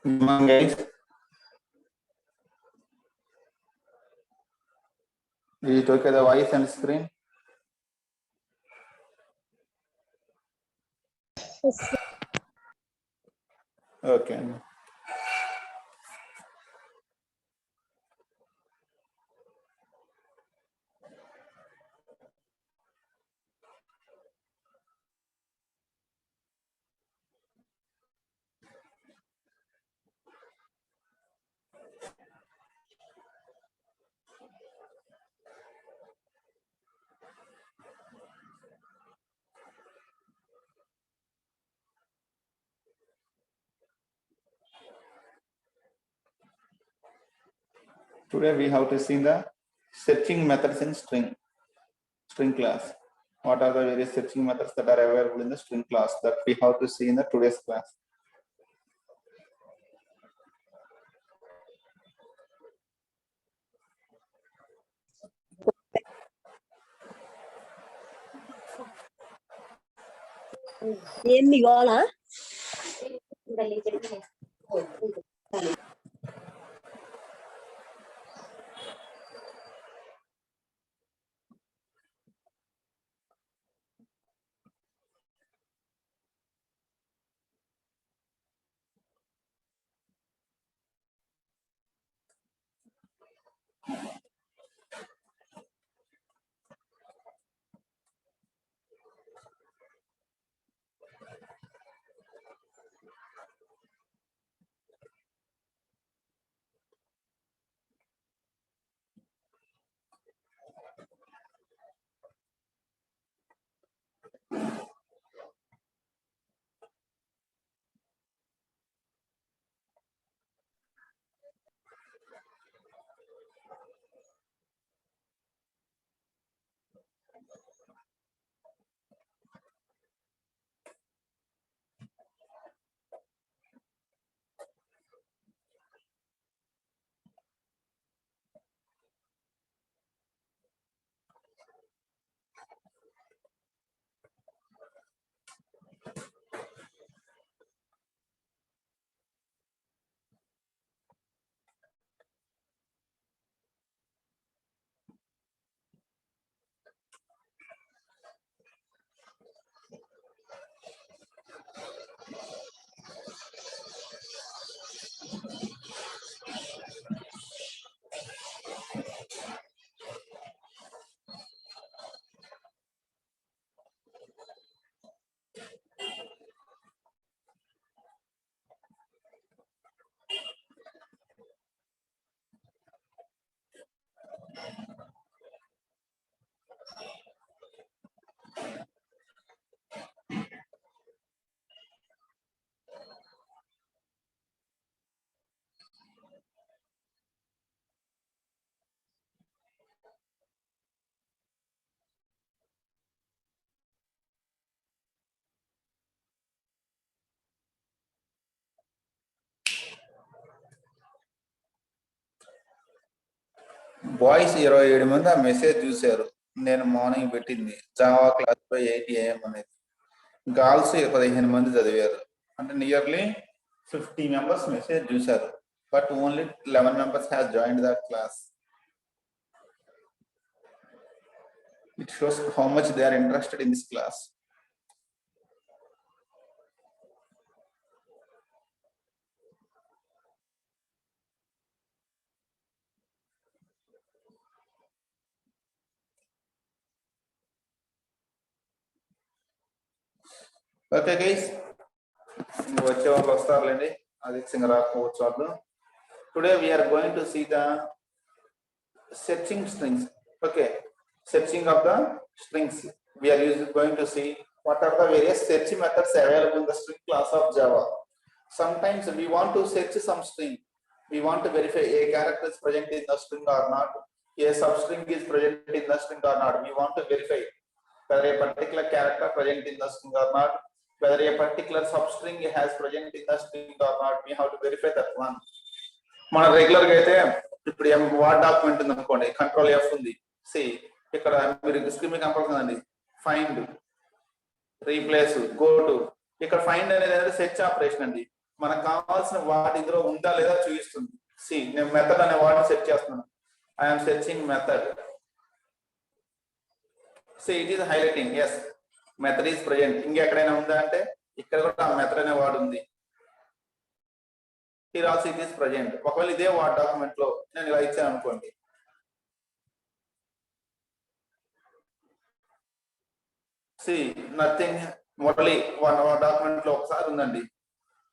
Guys, is it okay the voice and screen? Yes. Okay. Today we have to see the searching methods in string class. What are the various searching methods that are available in the string class that we have to see in the today's class? ఏంది గోళ boys 27 మంది ఆ message చూశారు. నేను morning పెట్టింది Java class by 8 AM అనేది. Girls 15 మంది చదివారు. అంటే నియర్లీ 50 members మెసేజ్ చూశారు. But only 11 members has joined that class. It shows how much they are interested in this class. Okay guys, వచ్చే వాళ్ళు వస్తారులేండి, అది సింగర్ రాకపోవచ్చు వాళ్ళు. Today we are going to see the searching strings. Okay, searching of the strings. We are going to see what are the various search methods available in the string class of Java. Sometimes we want to search some string. We want to verify a character is present in the string or not. a substring is present in the string or not. We want to verify whether a particular character present in the string or not, whether a particular substring has present in the string or not. We have to verify that one. మన regular గా అయితే ఇప్పుడు word document ఉంది అనుకోండి, control F ఉంది. C ఇక్కడ మీరు screen మీద కనపడుతుందండి, ఫైండ్, రీప్లేస్, గో టు. ఇక్కడ ఫైండ్ అనేది సెర్చ్ ఆపరేషన్ అండి. మనకు కావాల్సిన వాటి ఇందులో ఉందా లేదా చూపిస్తుంది. సి నేను మెథడ్ అనే వాడిని సెర్చ్ చేస్తున్నాను. I'm searching method. See it is highlighting, yes method is present. ఇంకెక్కడైనా ఉందా అంటే ఇక్కడ కూడా ఆ మెథడ్ అనే వాడు ఉంది. Here also it is present. ఒకవేళ ఇదే వార్డ్ డాక్యుమెంట్ లో నేను ఇలా ఇచ్చాను అనుకోండి, see nothing, only one document లో ఒకసారి ఉందండి,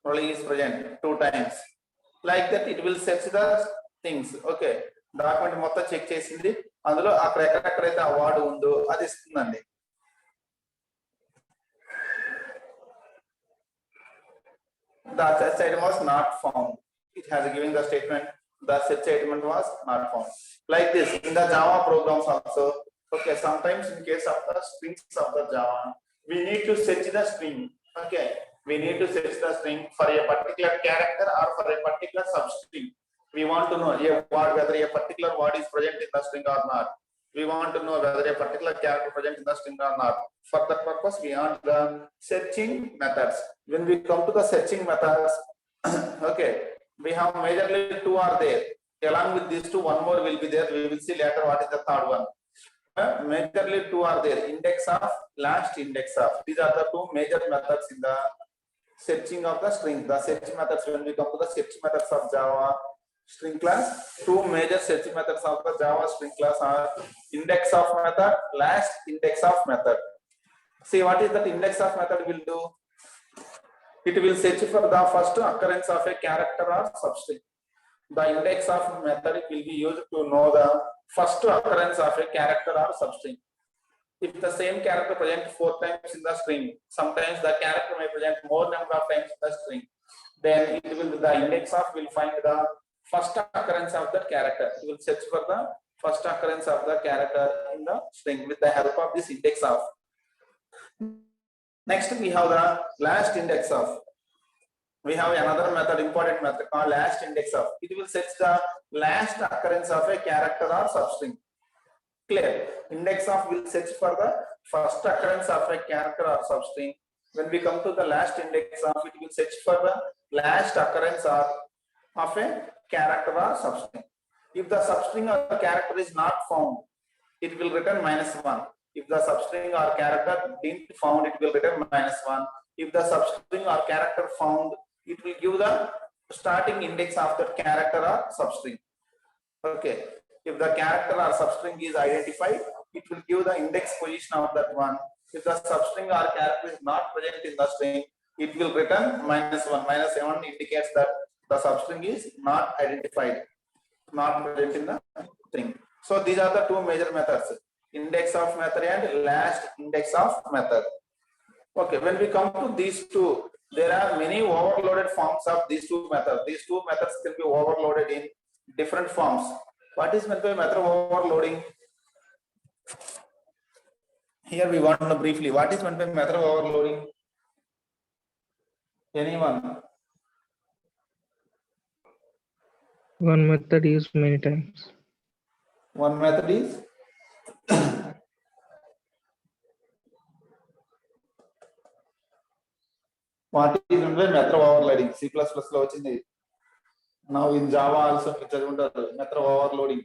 only is present 2 times. Like that it will search the things. Okay, document మొత్తం చెక్ చేసింది, అందులో అక్కడ ఎక్కడెక్కడైతే ఆ వార్డ్ ఉందో అది ఇస్తుందండి. The search item was not found. It has given the statement the search item was not found. Like this in the Java programs also. Okay, sometimes in case of the strings of the Java, we need to search the string. Okay, we need to search the string for a particular character or for a particular substring. We want to know whether a particular word is present in the string or not. We want to know whether a particular character present in the string or not. For that purpose, we want the searching methods. When we come to the searching methods, okay, we have majorly 2 are there. Along with these 2, one more will be there. We will see later what is the third one. Majorly 2 are there. Index of, last index of. These are the 2 major methods in the searching of the string. The search methods, when we come to the search methods of Java string class, 2 major search methods of the Java string class are index of method, last index of method. See what is that index of method will do? It will search for the first occurrence of a character or substring. The index of method will be used to know the first occurrence of a character or substring. If the same character present 4 times in the string, sometimes the character may present more number of times in the string, then it will, the index of will find the first occurrence of that character. It will search for the first occurrence of the character in the string with the help of this index of. Next we have the last index of. We have another method, important method called last index of. It will search the last occurrence of a character or substring. Clear? Index of will search for the first occurrence of a character or substring. When we come to the last index of, it will search for the last occurrence of a character or substring. If the substring or character is not found, it will return -1. If the substring or character didn't found, it will return -1. If the substring or character found, it will give the starting index of that character or substring. Okay. If the character or substring is identified, it will give the index position of that one. If the substring or character is not present in the string, it will return -1. -1 indicates that the substring is not identified, not present in the string. So these are the 2 major methods, index of method and last index of method. Okay, when we come to these 2, there are many overloaded forms of these 2 methods. These 2 methods can be overloaded in different forms. What is meant by method overloading? Here we want to know briefly what is meant by method overloading. Anyone? One method used many times. One method is what is meant by method overloading? C++ లో వచ్చింది. Now in Java also చదువుంటారు method overloading.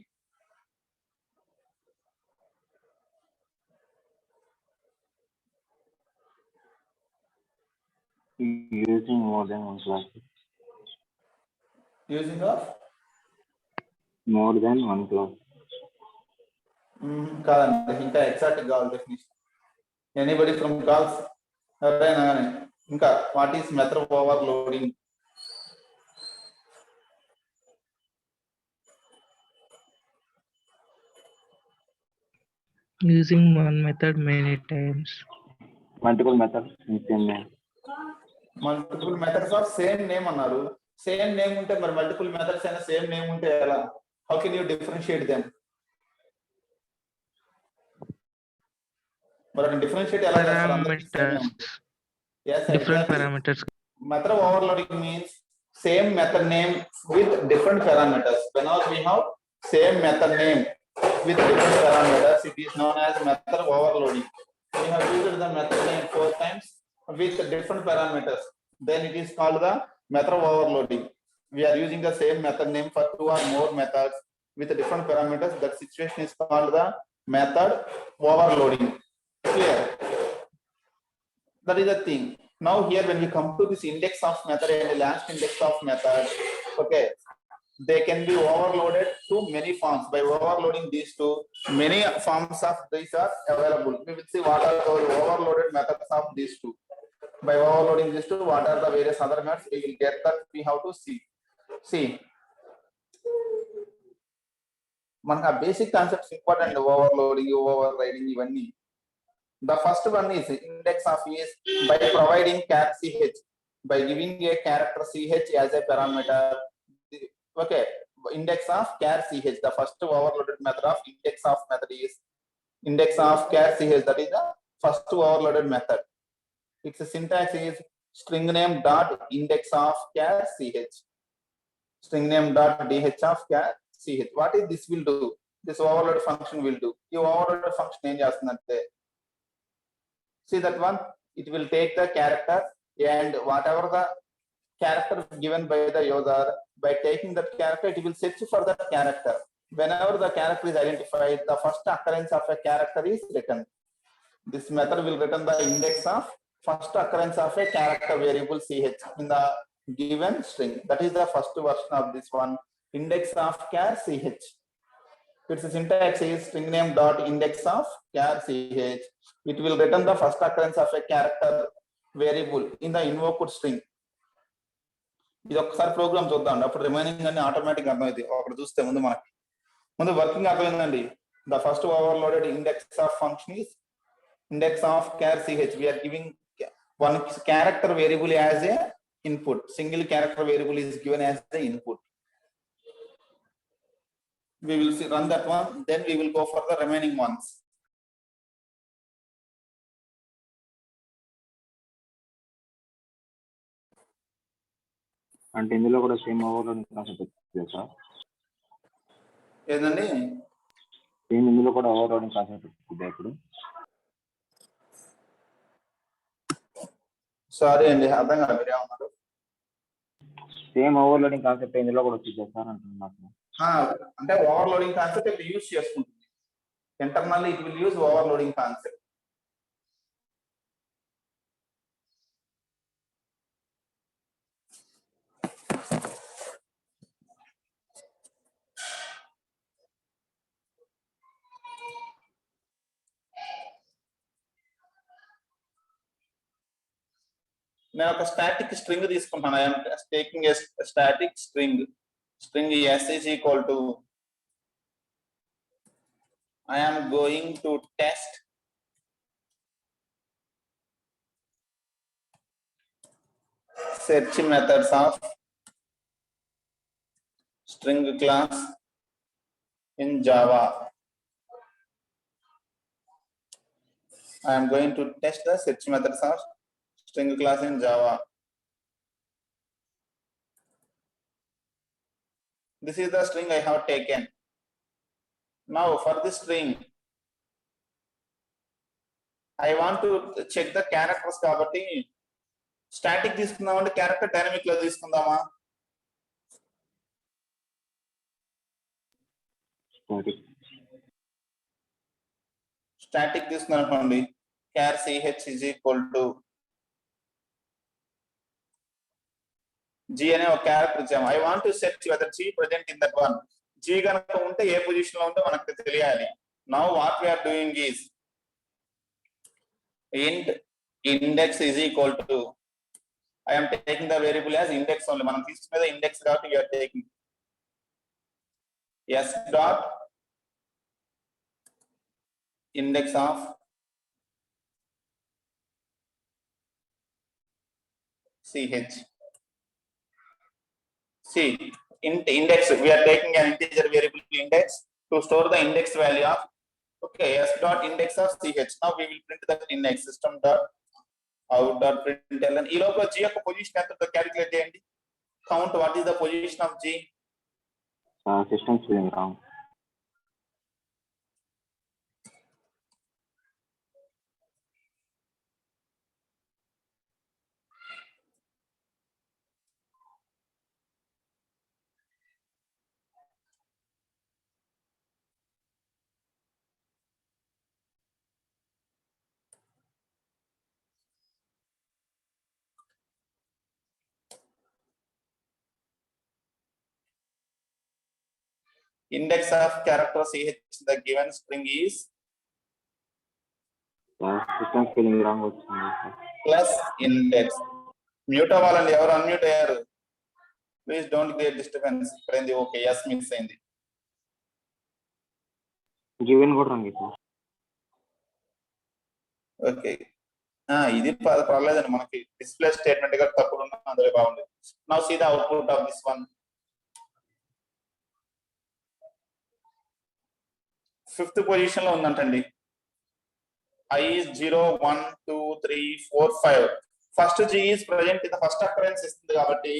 Using more than one class. Using of More than one class. కాదండి, ఇంకా exact కావాలి definition. Anybody from calls ఎవరైనా కానీ ఇంకా what is method overloading? Using one method many times. Multiple methods in same name. Multiple methods of same name అన్నారు. Same name ఉంటే మరి multiple methods అయినా సేమ్ నేమ్ ఉంటే ఎలా? How can you differentiate them? మరి డిఫరెన్షియేట్ ఎలా చేస్తారు అందరికీ same Parameters, yes different exactly parameters. method of overloading means same method name with different parameters. Whenever we have same method name with different parameters, it is known as method of overloading. We have used the method name 4 times with different parameters, then it is called the method of overloading. We are using the same method name for 2 or more methods with different parameters. That situation is called the method overloading. Clear? That is the thing. Now here when we come to this index of method and the last index of method, okay, they can be overloaded to many forms. By overloading these two, many forms of these are available. We will see what are the overloaded methods of these two. By overloading these two, what are the various other methods? We will get that. We have to see. మనకు ఆ basic concepts important. Overloading, ఓవర్రైడింగ్ ఇవన్నీ. The first one is index of is by providing char ch, by giving a character ch as a parameter. Okay, index of char ch. The first overloaded method of index of method is index of char ch. That is the first overloaded method. Its syntax is string name dot index of char ch. String name dot dh of char ch. What is this will do? This overload function will do. You overload function ఏం చేస్తుందంటే, see that one, it will take the character and whatever the character given by the user, by taking that character it will search for that character. Whenever the character is identified, the first occurrence of a character is returned. This method will return the index of first occurrence of a character variable ch in the given string. That is the first version of this one, index of char ch. Its syntax is string name dot index of char ch. It will return the first occurrence of a character variable in the invoked string. ఇది ఒకసారి programme చూద్దాం, అప్పుడు remaining అన్ని automatic అర్థమైంది. అక్కడ చూస్తే ముందు working అర్థమైందండి. The first overloaded index of function is index of char ch. We are giving one character variable as a input. Single character variable is given as the input. We will see, run that one, then we will go for the remaining ones. అంటే ఇందులో కూడా same overloading concept వచ్చింది sir? ఏంటండి? Same ఇందులో కూడా overloading concept వచ్చింది ఇప్పుడు? Sorry అండి, అర్థం కాదు, మీరు ఏమన్నారు? సేమ్ ఓవర్లోడింగ్ కాన్సెప్ట్ ఇందులో కూడా వచ్చింది సార్ అంటున్నాను. అంటే ఓవర్లోడింగ్ కాన్సెప్ట్ ఇప్పుడు యూజ్ చేసుకుంటుంది. Internally it will use overloading concept. నేను ఒక స్టాటిక్ స్ట్రింగ్ తీసుకుంటాను. I'm taking a static string s is equal to, I am going to test search methods of string class in Java. I am going to test the search methods of string class in Java. This is the string I have taken. Now for this string, I want to check the characters కాబట్టి static తీసుకుందామంటే character dynamic లో తీసుకుందామా? Static తీసుకున్నాం అనుకోండి, char ch is equal to g అనే ఒక character ఇచ్చాము. I want to search whether g present in that one. g కనుక ఉంటే ఏ పొజిషన్ లో ఉంటే మనకు తెలియాలి. Now what we are doing is int index is equal to, I am taking the variable as index only. మనం తీసుకునేది index కాబట్టి we are taking s dot index of ch. See, index, we are taking an integer variable index to store the index value of Okay, s dot index of ch. Now we will print that in x system dot out dot println. ఈ లోపల g యొక్క position ఎంత calculate చేయండి. Count what is the position of g? System spelling wrong. Index of character ch in the given string is System spelling wrong వచ్చింది sir. plus index. Mute అవ్వాలండి, ఎవరు unmute అయ్యారు? Please don't create disturbance. ఇక్కడైంది okay, S miss అయింది. Given కూడా wrong sir. Okay, ఇది పర్లేదండి, మనకి డిస్ప్లే స్టేట్మెంట్ గా తప్పులు ఉన్నా అందులో బాగుంది. Now see the output of this one. Fifth position లో ఉందంటండి. I is 0, 1, 2, 3, 4, 5. First G is present in the first occurrence ఇస్తుంది కాబట్టి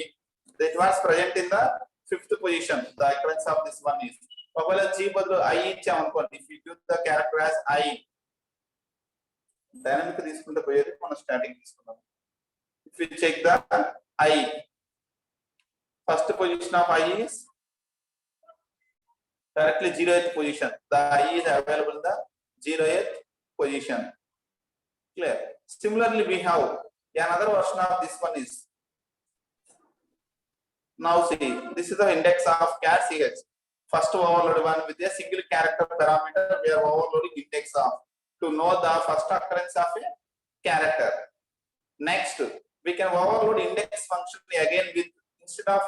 that was present in the fifth position. The occurrence of this one is. ఒకవేళ G బదులు I ఇచ్చాం అనుకోండి, if you give the character as I, dynamic తీసుకుంటే పోయేది, మనం static తీసుకుందాం. If you check the I, first position of I is directly 0th position. The I is available in the 0th position. Clear? Similarly, we have another version of this one is. Now see, this is the index of char ch. First overload one with a single character parameter. We are overloading index of to know the first occurrence of a character. Next, we can overload index function again with, instead of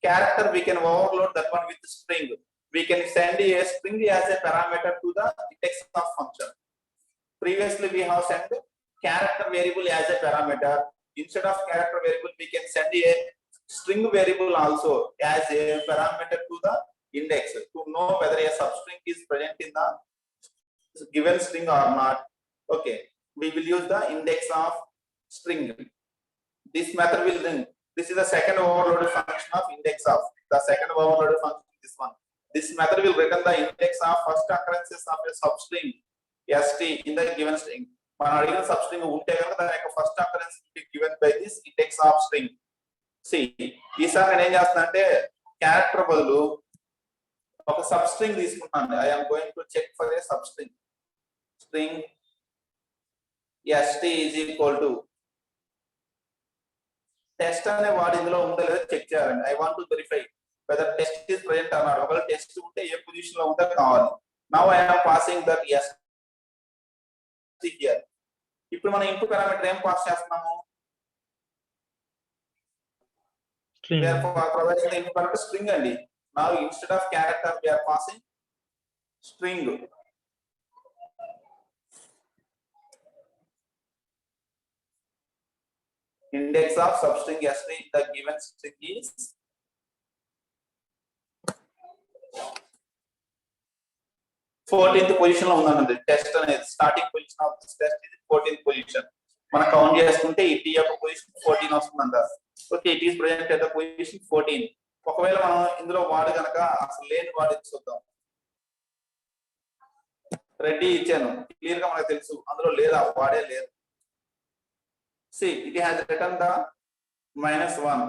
character, we can overload that one with string. We can send a string as a parameter to the index of function. Previously, we have sent character variable as a parameter. Instead of character variable, we can send a string variable also as a parameter to the index to know whether a substring is present in the given string or not. Okay, we will use the index of string. This method will then, this is the second overloaded function of index of. The second overloaded function is this one. This method will return the index of first occurrences of a substring st in the given string. మనం అడిగిన substring ఉంటే కనుక దాని యొక్క first occurrence given by this index of string. See ఈసారి నేను ఏం చేస్తున్నా అంటే క్యారెక్టర్ బదులు ఒక సబ్స్ట్రింగ్ తీసుకుంటాను. I am going to check for a substring. String st is equal to test అనే వాడు ఇందులో ఉందో లేదో చెక్ చేయాలండి. I want to verify whether test is present అన్నాడు. ఒకవేళ టెస్ట్ ఉంటే ఏ పొజిషన్ లో ఉంటే కావాలి. Now I am passing that st here. ఇప్పుడు మనం ఇన్పుట్ పారామీటర్ ఏం పాస్ చేస్తున్నాము? String. We are providing the input parameter string అండి. Now instead of character we are passing string. Index of substring st in the given string is fourteenth position లో ఉందండి. Test అనేది starting position of this test ఇది 14th position. మనం count చేసుకుంటే ఈ tea యొక్క position 14 వస్తుందంట. Okay, it is present at the position 14. ఒకవేళ మనం ఇందులో వాడు కనుక అసలు లేని వాడు చూద్దాం. రెడ్డి ఇచ్చాను, క్లియర్ గా మనకు తెలుసు అందులో లేదా, వాడే లేదు. See, it has written the -1.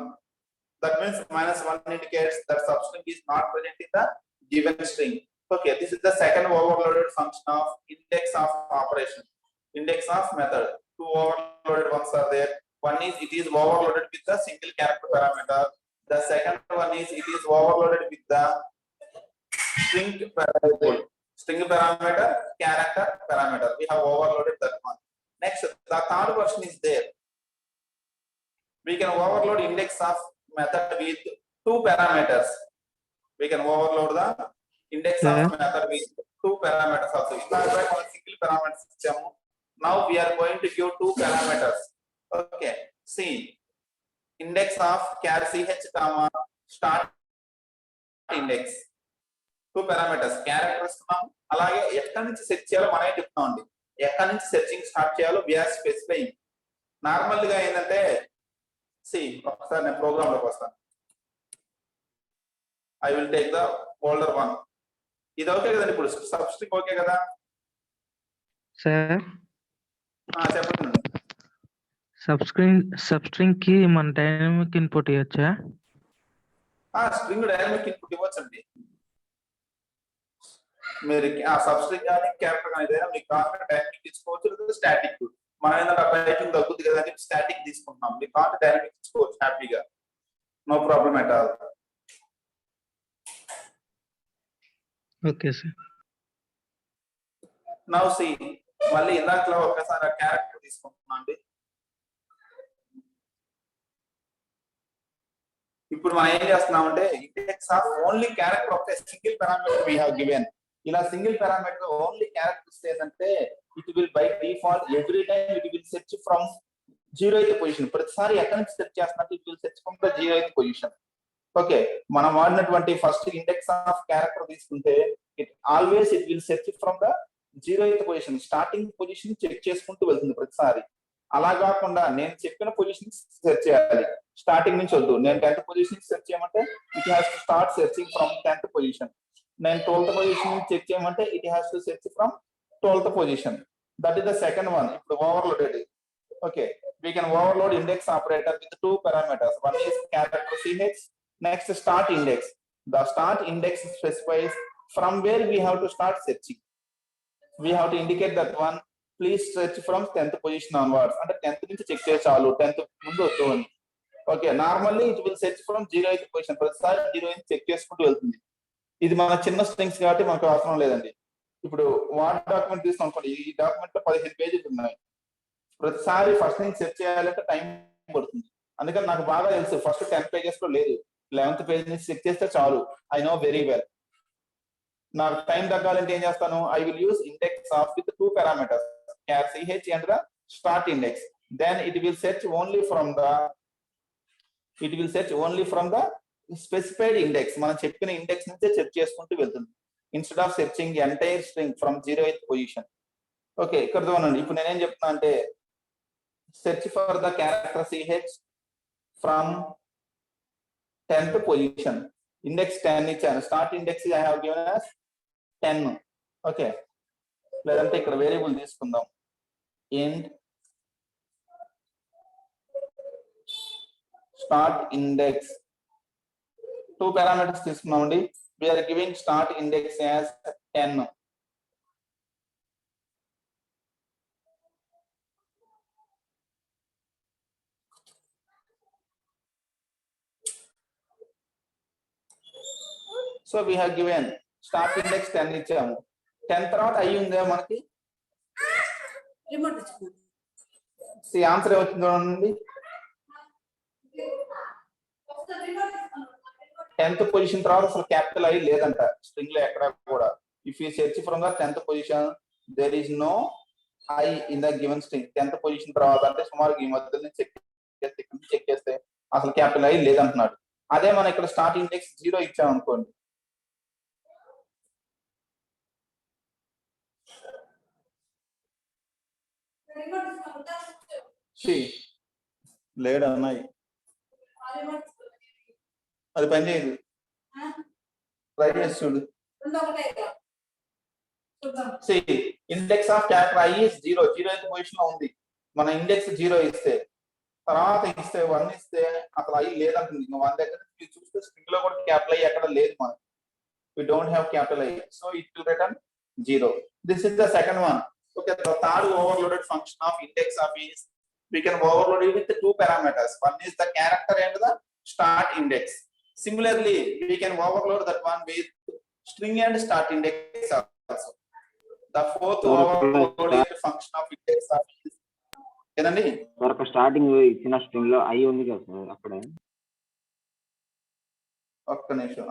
That means -1 indicates that substring is not present in the given string. Okay, this is the second overloaded function of index of operation, index of method. Two overloaded ones are there. One is it is overloaded with the single character parameter. The second one is it is overloaded with the string variable, string parameter, character parameter. We have overloaded that one. Next, the third version is there. We can overload index of method with two parameters. We can overload the index of method with two parameters also. If I write one single parameter, now we are going to give two parameters. Okay, see, index of char ch comma start index. 2 parameters character ఇస్తున్నాము, అలాగే ఎక్కడి నుంచి search చేయాలో మనమే చెప్తున్నాం అండి. ఎక్కడి నుంచి సెర్చింగ్ స్టార్ట్ చేయాలో వీఆర్ స్పెసిఫైయింగ్. నార్మల్ గా ఏంటంటే ఒకసారి నేను ప్రోగ్రామ్ లోకి వస్తాను. I will take the folder 1. ఇది ఓకే కదండి, ఇప్పుడు సబ్స్ట్రింగ్ ఓకే కదా సార్ చెప్పండి. సబ్స్ట్రింగ్ కి మన డైనమిక్ ఇన్పుట్ ఇవ్వచ్చా? స్ట్రింగ్ డైనమిక్ ఇన్పుట్ ఇవ్వచ్చండి. మీరు ఆ సబ్స్ట్రింగ్ కానీ క్యారెక్టర్ కానీ ఏదైనా మీకు కావాలంటే డైనమిక్ తీసుకోవచ్చు, లేదా స్టాటిక్. మనం ఏంటంటే టైపింగ్ తగ్గుతుంది కదా అని స్టాటిక్ తీసుకుంటున్నాం. మీకు కావాలంటే డైనమిక్ తీసుకోవచ్చు హ్యాపీగా, no problem at all. Okay sir. Now see మళ్ళీ ఇందాకలో ఒకసారి ఆ క్యారెక్టర్ తీసుకుంటున్నాం అండి. ఇప్పుడు మనం ఏం చేస్తున్నామంటే index of only character of single parameter we have given. ఇలా సింగిల్ పారామీటర్ ఓన్లీ క్యారెక్టర్ ఇస్తే ఏంటంటే it will by default every time it will search from 0th position. ప్రతిసారి ఎక్కడి నుంచి సెర్చ్ చేస్తున్నట్టు it will search from the 0th position. Okay, మనం వాడినటువంటి first index of character తీసుకుంటే it will search from the 0th position. Starting position check చేసుకుంటూ వెళ్తుంది ప్రతిసారి. అలా కాకుండా నేను చెప్పిన పొజిషన్ సెర్చ్ చేయాలి, స్టార్టింగ్ నుంచి వద్దు. నేను 10th పొజిషన్ సెర్చ్ చేయమంటే it has to start searching from 10th position. నేను 12th పొజిషన్ చెక్ చేయమంటే it has to search from 12th position. That is the second one. ఇప్పుడు overloaded. Okay, we can overload index operator with 2 parameters. One is character ch, next start index. The start index specifies from where we have to start searching. We have to indicate that one, please search from 10th position onwards. అంటే 10th నుంచి check చేసి చాలు, 10th ముందు వద్దు అని. Okay, normally it will search from 0th position. ప్రతిసారి 0th check చేసుకుంటూ వెళ్తుంది. ఇది మన చిన్న స్ట్రింగ్స్ కాబట్టి మనకు అవసరం లేదండి. ఇప్పుడు వార్డ్ డాక్యుమెంట్ తీసుకుని అనుకోండి, ఈ డాక్యుమెంట్ లో 15 పేజీలు ఉన్నాయి. ప్రతిసారి ఫస్ట్ నుంచి సెర్చ్ చేయాలంటే టైం పడుతుంది. అందుకని నాకు బాగా తెలుసు ఫస్ట్ 10 పేజెస్ లో లేదు, 11th పేజ్ నుంచి చెక్ చేస్తే చాలు. I know very well. నాకు టైం తగ్గాలంటే ఏం చేస్తాను, I will use index of with 2 parameters, char ch and the start index. Then it will search only from the specified index. మనం చెప్పిన ఇండెక్స్ నుంచే చెక్ చేసుకుంటూ వెళ్తుంది, instead of searching entire string from 0th position. Okay, ఇక్కడ చూడండి. ఇప్పుడు నేనేం చెప్తున్నా అంటే search for the character ch from 10th position. Index 10 ఇచ్చాను. Start index I have given as 10. Okay, లేదంటే ఇక్కడ వేరియబుల్ తీసుకుందాం, int start index. 2 పారామీటర్స్ తీసుకున్నామండి. We are giving start index as 10. So we have given start index 10 ఇచ్చాము. 10 తర్వాత అయ్యి ఉందా మనకి? ఆన్సర్ ఏమవుతుందో చూడండి. 10th పొజిషన్ తర్వాత అసలు క్యాపిటల్ ఐ లేదంట స్ట్రింగ్ లో ఎక్కడ కూడా. If you search from the 10th position there is no I in the given string. 10th position తర్వాత అంటే సుమారు ఈ మధ్య చెక్ చేస్తే అసలు క్యాపిటల్ ఐ లేదంటున్నాడు. అదే మనం ఇక్కడ స్టార్ట్ ఇండెక్స్ 0 ఇచ్చాం అనుకోండి, లేడు అన్నాయి, అది పని చేయదు. ట్రై చేసి చూడు. Index of character I is 0. 0th position లో ఉంది. మన ఇండెక్స్ 0 ఇస్తే, తర్వాత ఇస్తే 1 ఇస్తే అసలు ఐ లేదంటుంది. 1 దగ్గర చూస్తే స్ట్రింగ్ లో కూడా క్యాపిటల్ ఐ ఎక్కడ లేదు మనకి. We don't have capital I, so it will return 0. This is the second one. Okay, the third overloaded function of index of is we can overload it with 2 parameters. One is the character and the start index. Similarly, we can overload that one with string and start index also. The fourth overloaded function of index of is ఏనండి వరకు starting ఇచ్చిన string లో I ఉంది కదా sir, అక్కడ ఒక్క నిమిషం.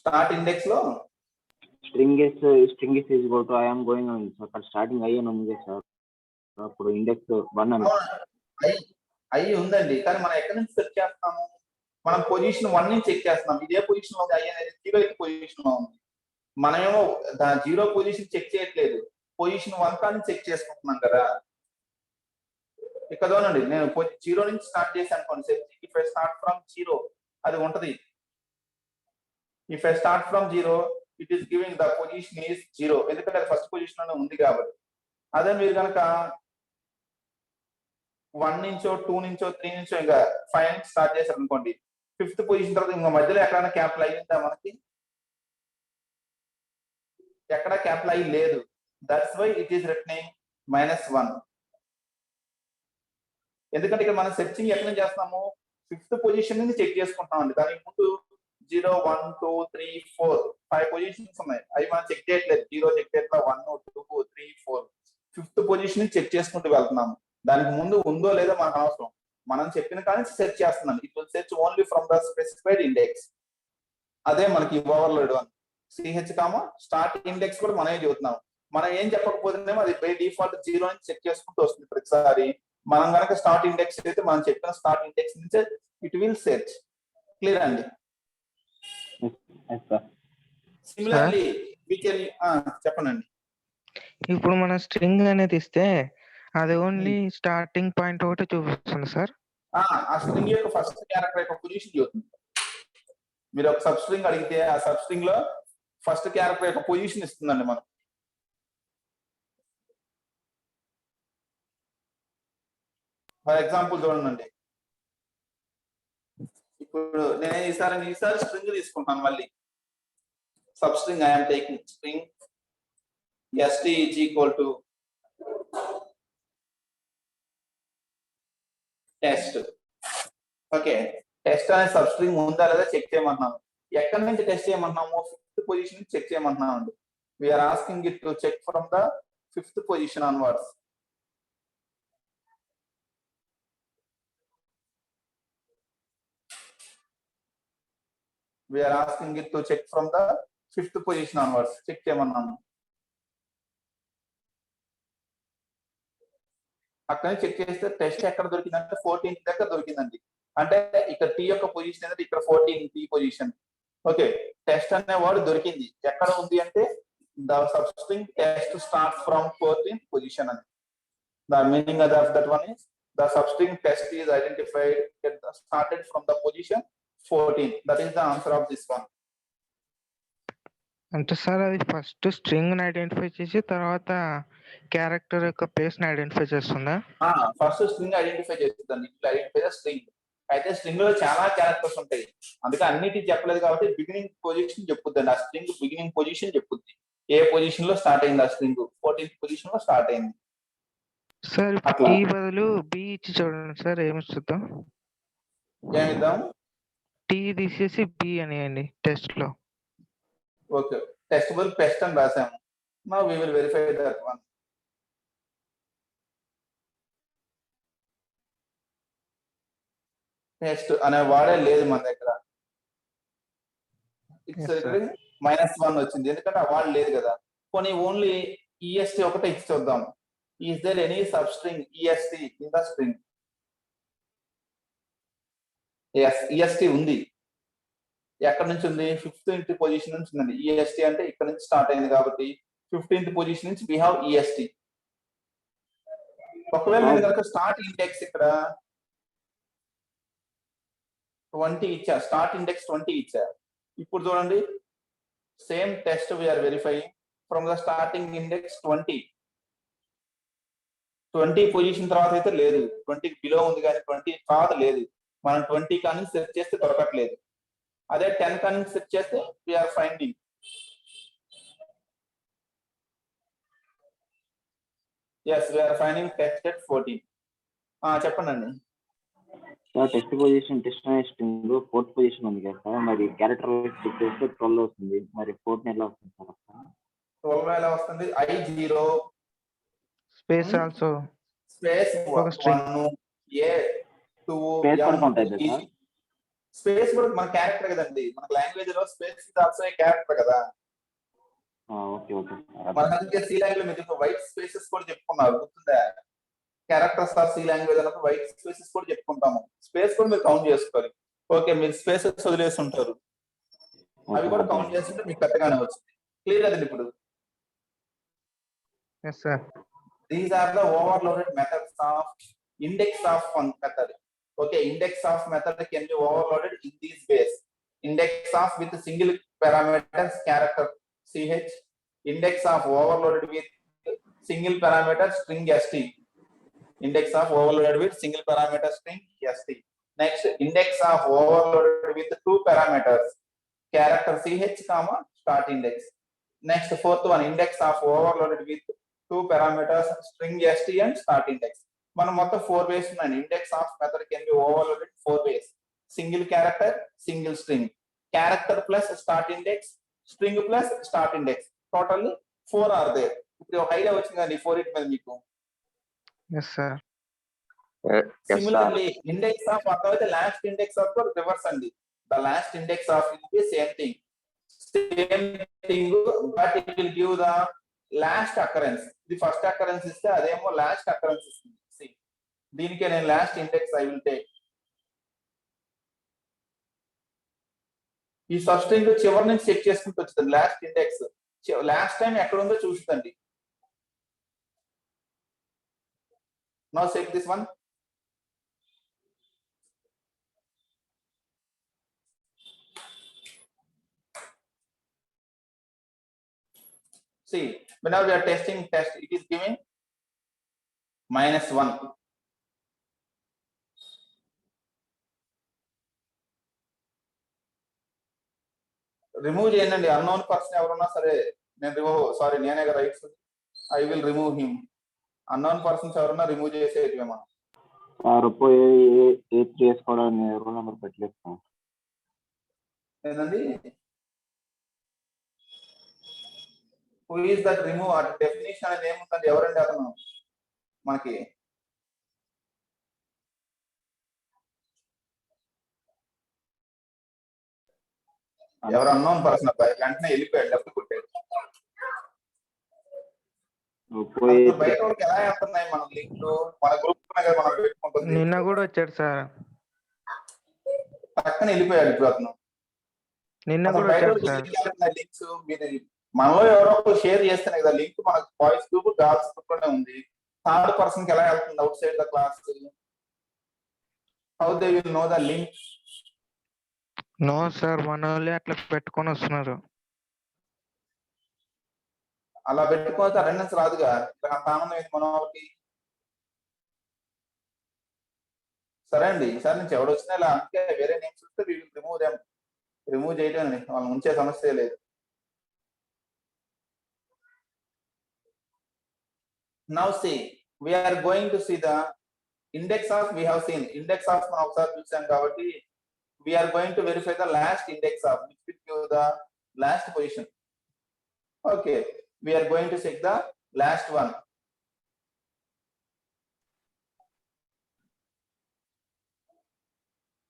Start index లో string is equal to I am going అని అక్కడ స్టార్టింగ్ ఐ అని ఉంది సార్. అప్పుడు ఇండెక్స్ 1 అని ఐ ఉందండి, కానీ మనం ఎక్కడి నుంచి సెర్చ్ చేస్తాము? మనం పొజిషన్ 1 నుంచి చెక్ చేస్తున్నాం. ఇదే పొజిషన్ లో ఉంది, ఐ అనేది 0 పొజిషన్ లో ఉంది. మనమేమో దాని 0 పొజిషన్ చెక్ చేయట్లేదు, పొజిషన్ 1 కానీ చెక్ చేసుకుంటున్నాం కదా. ఇక్కడ చూడండి, నేను 0 నుంచి స్టార్ట్ చేశాను అనుకోండి. ఇఫ్ ఐ స్టార్ట్ ఫ్రమ్ 0 అది ఉంటది. If I start from 0 it is giving the position is 0, ఎందుకంటే అది ఫస్ట్ పొజిషన్ లోనే ఉంది కాబట్టి. అదే మీరు కనుక 1 నుంచో 2 నుంచో 3 నుంచో ఇంకా 5 నుంచి స్టార్ట్ చేశారు అనుకోండి, 5th పొజిషన్ తర్వాత ఇంకా మధ్యలో ఎక్కడైనా క్యాపిటల్ అయ్యిందా మనకి? ఎక్కడ క్యాపిటల్ అయ్యి లేదు. That's why it is returning -1. ఎందుకంటే ఇక్కడ మనం సెర్చింగ్ ఎక్కడ నుంచి చేస్తున్నాము? 5th పొజిషన్ నుంచి చెక్ చేసుకుంటాం అండి. దానికి ముందు 0 1 2 3 4 5 పొజిషన్స్ ఉన్నాయి, అవి మనం చెక్ చేయట్లేదు. 0 చెక్ చేయట్లేదు, 1 2 3 4 5th పొజిషన్ నుంచి చెక్ చేసుకుంటూ వెళ్తున్నాము. దానికి ముందు ఉందో లేదో మనకు అవసరం, మనం చెప్పిన కానీ సెర్చ్ చేస్తున్నాం. It will search only from the specified index. అదే మనకి ఓవర్లోడ్ 1 సిహెచ్ స్టార్ట్ ఇండెక్స్ కూడా మనమే చెబుతున్నాం. మనం ఏం చెప్పకపోతేనేమో అది బై డిఫాల్ట్ 0 అని చెక్ చేసుకుంటూ వస్తుంది ప్రతిసారి. మనం కనుక స్టార్ట్ ఇండెక్స్ అయితే మనం చెప్పిన స్టార్ట్ ఇండెక్స్ నుంచే ఇట్ విల్ సెర్చ్. క్లియర్ అండి? సిమిలర్లీ చెప్పండి. ఇప్పుడు మన స్ట్రింగ్ అనేది ఇస్తే అది ఓన్లీ స్టార్టింగ్ పాయింట్ ఒకటి చూపిస్తుంది సార్. ఆ స్ట్రింగ్ యొక్క ఫస్ట్ క్యారెక్టర్ యొక్క పొజిషన్ చూస్తుంది. మీరు ఒక సబ్ స్ట్రింగ్ అడిగితే ఆ సబ్ స్ట్రింగ్ లో ఫస్ట్ క్యారెక్టర్ యొక్క పొజిషన్ ఇస్తుందండి మనం. ఫర్ ఎగ్జాంపుల్ చూడండి, ఇప్పుడు నేను ఈసారి స్ట్రింగ్ తీసుకుంటాను. మళ్ళీ substring I'm taking string st is equal to test. Okay, test అనే సబ్ స్ట్రింగ్ ఉందా లేదా చెక్ చేయమంటున్నాము. ఎక్కడి నుంచి టెస్ట్ చేయమంటున్నాము? 5th పొజిషన్ నుంచి చెక్ చేయమంటున్నాము అండి. We're asking it to check from the 5th position onwards. We're asking it to check from the 5th position onwards. Check చేయమన్నాము. అక్కడ చెక్ చేస్తే టెస్ట్ ఎక్కడ దొరికిందంటే 14th దగ్గర దొరికిందండి. అంటే ఇక్కడ టీ యొక్క పొజిషన్ ఏంటంటే ఇక్కడ 14 టీ పొజిషన్. ఓకే, టెస్ట్ అనే వర్డ్ దొరికింది. ఎక్కడ ఉంది అంటే the substring test start from 14th position అని. The meaning of that one is the substring test is identified started from the position 14. That is the answer of this one. అంటే sir అది first string identify చేసి తర్వాత character యొక్క place ని identify చేస్తుందా? First string identify చేస్తుందండి. Identify the string. అయితే string లో చాలా క్యారెక్టర్స్ ఉంటాయి, అందుకే అన్నిటి చెప్పలేదు కాబట్టి బిగినింగ్ పొజిషన్ చెప్పుద్దండి. ఆ స్ట్రింగ్ బిగినింగ్ పొజిషన్ చెప్పుద్ది. ఏ పొజిషన్ లో స్టార్ట్ అయింది ఆ స్ట్రింగ్? 14th పొజిషన్ లో స్టార్ట్ అయింది. సార్ ఇప్పుడు టీ బదులు బి ఇచ్చి చూడండి సార్, ఏమి చూద్దాం. ఏమిద్దాం? టీ తీసేసి బి అనేయండి టెస్ట్ లో. ఓకే, టెస్ట్ బదులు పెస్ట్ అని రాసాము. Now we will verify that one. Test అనే వాడే లేదు మన దగ్గర. -1 వచ్చింది, ఎందుకంటే ఆ వాడు లేదు కదా. పోనీ ఓన్లీ ఈఎస్టీ ఒకటే ఇచ్చి చూద్దాం. Is there any substring EST in the string? EST ఉంది. ఎక్కడ నుంచి ఉంది? 15th పొజిషన్ నుంచి ఉందండి. ఈఎస్టీ అంటే ఇక్కడ నుంచి స్టార్ట్ అయింది కాబట్టి 15th పొజిషన్ నుంచి వి హావ్ ఈఎస్టీ. ఒకవేళ నేను కనుక స్టార్ట్ ఇండెక్స్ ఇక్కడ 20 ఇచ్చా, స్టార్ట్ ఇండెక్స్ 20 ఇచ్చా. ఇప్పుడు చూడండి, same test we are verifying from the starting index 20 position తర్వాత అయితే లేదు. 20 బిలో ఉంది కానీ 20 తర్వాత లేదు. మనం 20 కానీ సెర్చ్ చేస్తే దొరకట్లేదు. అదే 10 కానీ సెర్చ్ చేస్తే we are finding. Yes, we are finding test at 14. చెప్పండి అండి. టెస్ట్ పొజిషన్ టెస్ట్ అనే స్ట్రింగ్ 4th పొజిషన్ ఉంది కదా సార్, మరి క్యారెక్టర్ చెక్ చేస్తే 12 వస్తుంది. మరి 4th ఎలా వస్తుంది సార్? 12 ఎలా వస్తుంది? I0 space also space 1 A2 space కూడా మన క్యారెక్టర్ కదండి. మన లాంగ్వేజ్ లో space is also a character కదా. ఓకే ఓకే మన అందుకే సి లాంగ్వేజ్ మీద వైట్ స్పేసెస్ కూడా చెప్పుకున్నారు, గుర్తుందా? క్యారెక్టర్స్ ఆఫ్ సి లాంగ్వేజ్ అన్నప్పుడు వైట్ స్పేసెస్ కూడా చెప్పుకుంటాము. స్పేస్ కూడా మీరు కౌంట్ చేసుకోవాలి. ఓకే, మీరు స్పేసెస్ వదిలేసి ఉంటారు, అవి కూడా కౌంట్ చేస్తుంటే మీకు కరెక్ట్గానే వచ్చింది. క్లియర్ కదండి ఇప్పుడు? Yes, sir. These are the overloaded methods of index of method. Okay, index of method can be overloaded in these ways. Index of with single parameters character ch, index of overloaded with single parameter string st, index of overloaded with single parameter string st. Next, index of overloaded with two parameters character ch comma start index. Next, fourth one, index of overloaded with two parameters string st and start index. మనం మొత్తం 4 ways ఉన్నాయి. Index of method can be overloaded 4 ways. Single character, single string, character plus start index, string plus start index, totally 4 are there. ఇప్పుడు highlight వచ్చింది కదా 4 it మీద మీకు. Yes, sir. Similarly index of అర్థమైతే last index of reverse అండి. The last index of it be same thing but it will give the last occurrence. ఇది first occurrence ఇస్తే అదేమో లాస్ట్ అకరెన్స్ ఇస్తుంది. దీనికే నేను last index I will take. ఈ substring చివరి నుంచి చెక్ చేసుకుంటూ వచ్చింది లాస్ట్ ఇండెక్స్. లాస్ట్ టైం ఎక్కడ ఉందో చూస్తుందండి. Now check this one. See, whenever we are testing test, it is giving -1. Remove చేయండి. అన్నోన్ పర్సన్ ఎవరున్నా సరే నేను నేనే rights, I will remove him. Unknown persons ఎవరున్నా రిమూవ్ చేసేటివే మనం. ఏంటండి? Who is that remove? ఆ డెఫినేషన్ అనేది ఏముందండి? ఎవరండి అతను? మనకి ఎవరు అన్నోన్ పర్సన్ అబ్బాయి వెంటనే వెళ్ళిపోయాడు, లెఫ్ట్ కొట్టాడు. బయట వాళ్ళకి ఎలా వెళ్తున్నాయి మన లింక్లు? మన గ్రూప్ మనం పెట్టుకుంటుంది. నిన్న కూడా వచ్చాడు సార్, పక్కన వెళ్ళిపోయాడు ఇప్పుడు అతను. నిన్న కూడా వచ్చాడు సార్. లింక్స్ మీరు మనలో ఎవరో షేర్ చేస్తేనే కదా లింక్. మనకు బాయ్స్ గ్రూప్, గర్ల్స్ గ్రూప్ లోనే ఉంది. థర్డ్ పర్సన్ కి ఎలా వెళ్తుంది outside the class? How they will know the link? No sir, మన వాళ్ళే అట్లా పెట్టుకొని వస్తున్నారు. అలా పెట్టుకోతే అటెండెన్స్ రాదుగా. ఇక్కడ అంత ఆనందం ఏంటి మన వాళ్ళకి? సరే అండి, ఈసారి నుంచి ఎవరు వచ్చినా ఇలా అంటే వేరే నేమ్స్ వస్తే రిమూవ్ చేయడం అండి, వాళ్ళని ఉంచే సమస్య లేదు. Now see, we are going to see the index of, we have seen index of మనం ఒకసారి చూసాం కాబట్టి we are going to verify the last index of, which will give the last position. Okay, we are going to check the last one.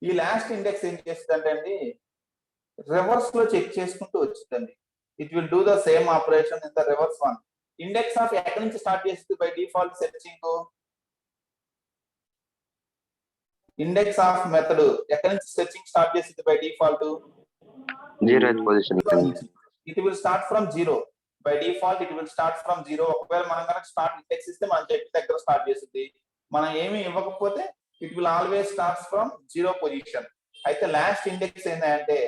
ఈ last index ఏం చేస్తుందంటే అండి, reverse లో check చేసుకుంటూ వచ్చిందండి. It will do the same operation in the reverse one. Index of ఎక్కడి నుంచి start చేస్తుంది by default searching? Index of method ఎక్కడి నుంచి సెర్చింగ్ స్టార్ట్ చేస్తుంది by default? 0th position. It will start from 0. By default it will start from 0. ఒకవేళ మనం కనుక start index ఇస్తే మనం చెప్పిన దగ్గర స్టార్ట్ చేస్తుంది. మనం ఏమి ఇవ్వకపోతే it will always start from 0 position. అయితే లాస్ట్ ఇండెక్స్ ఏంటంటే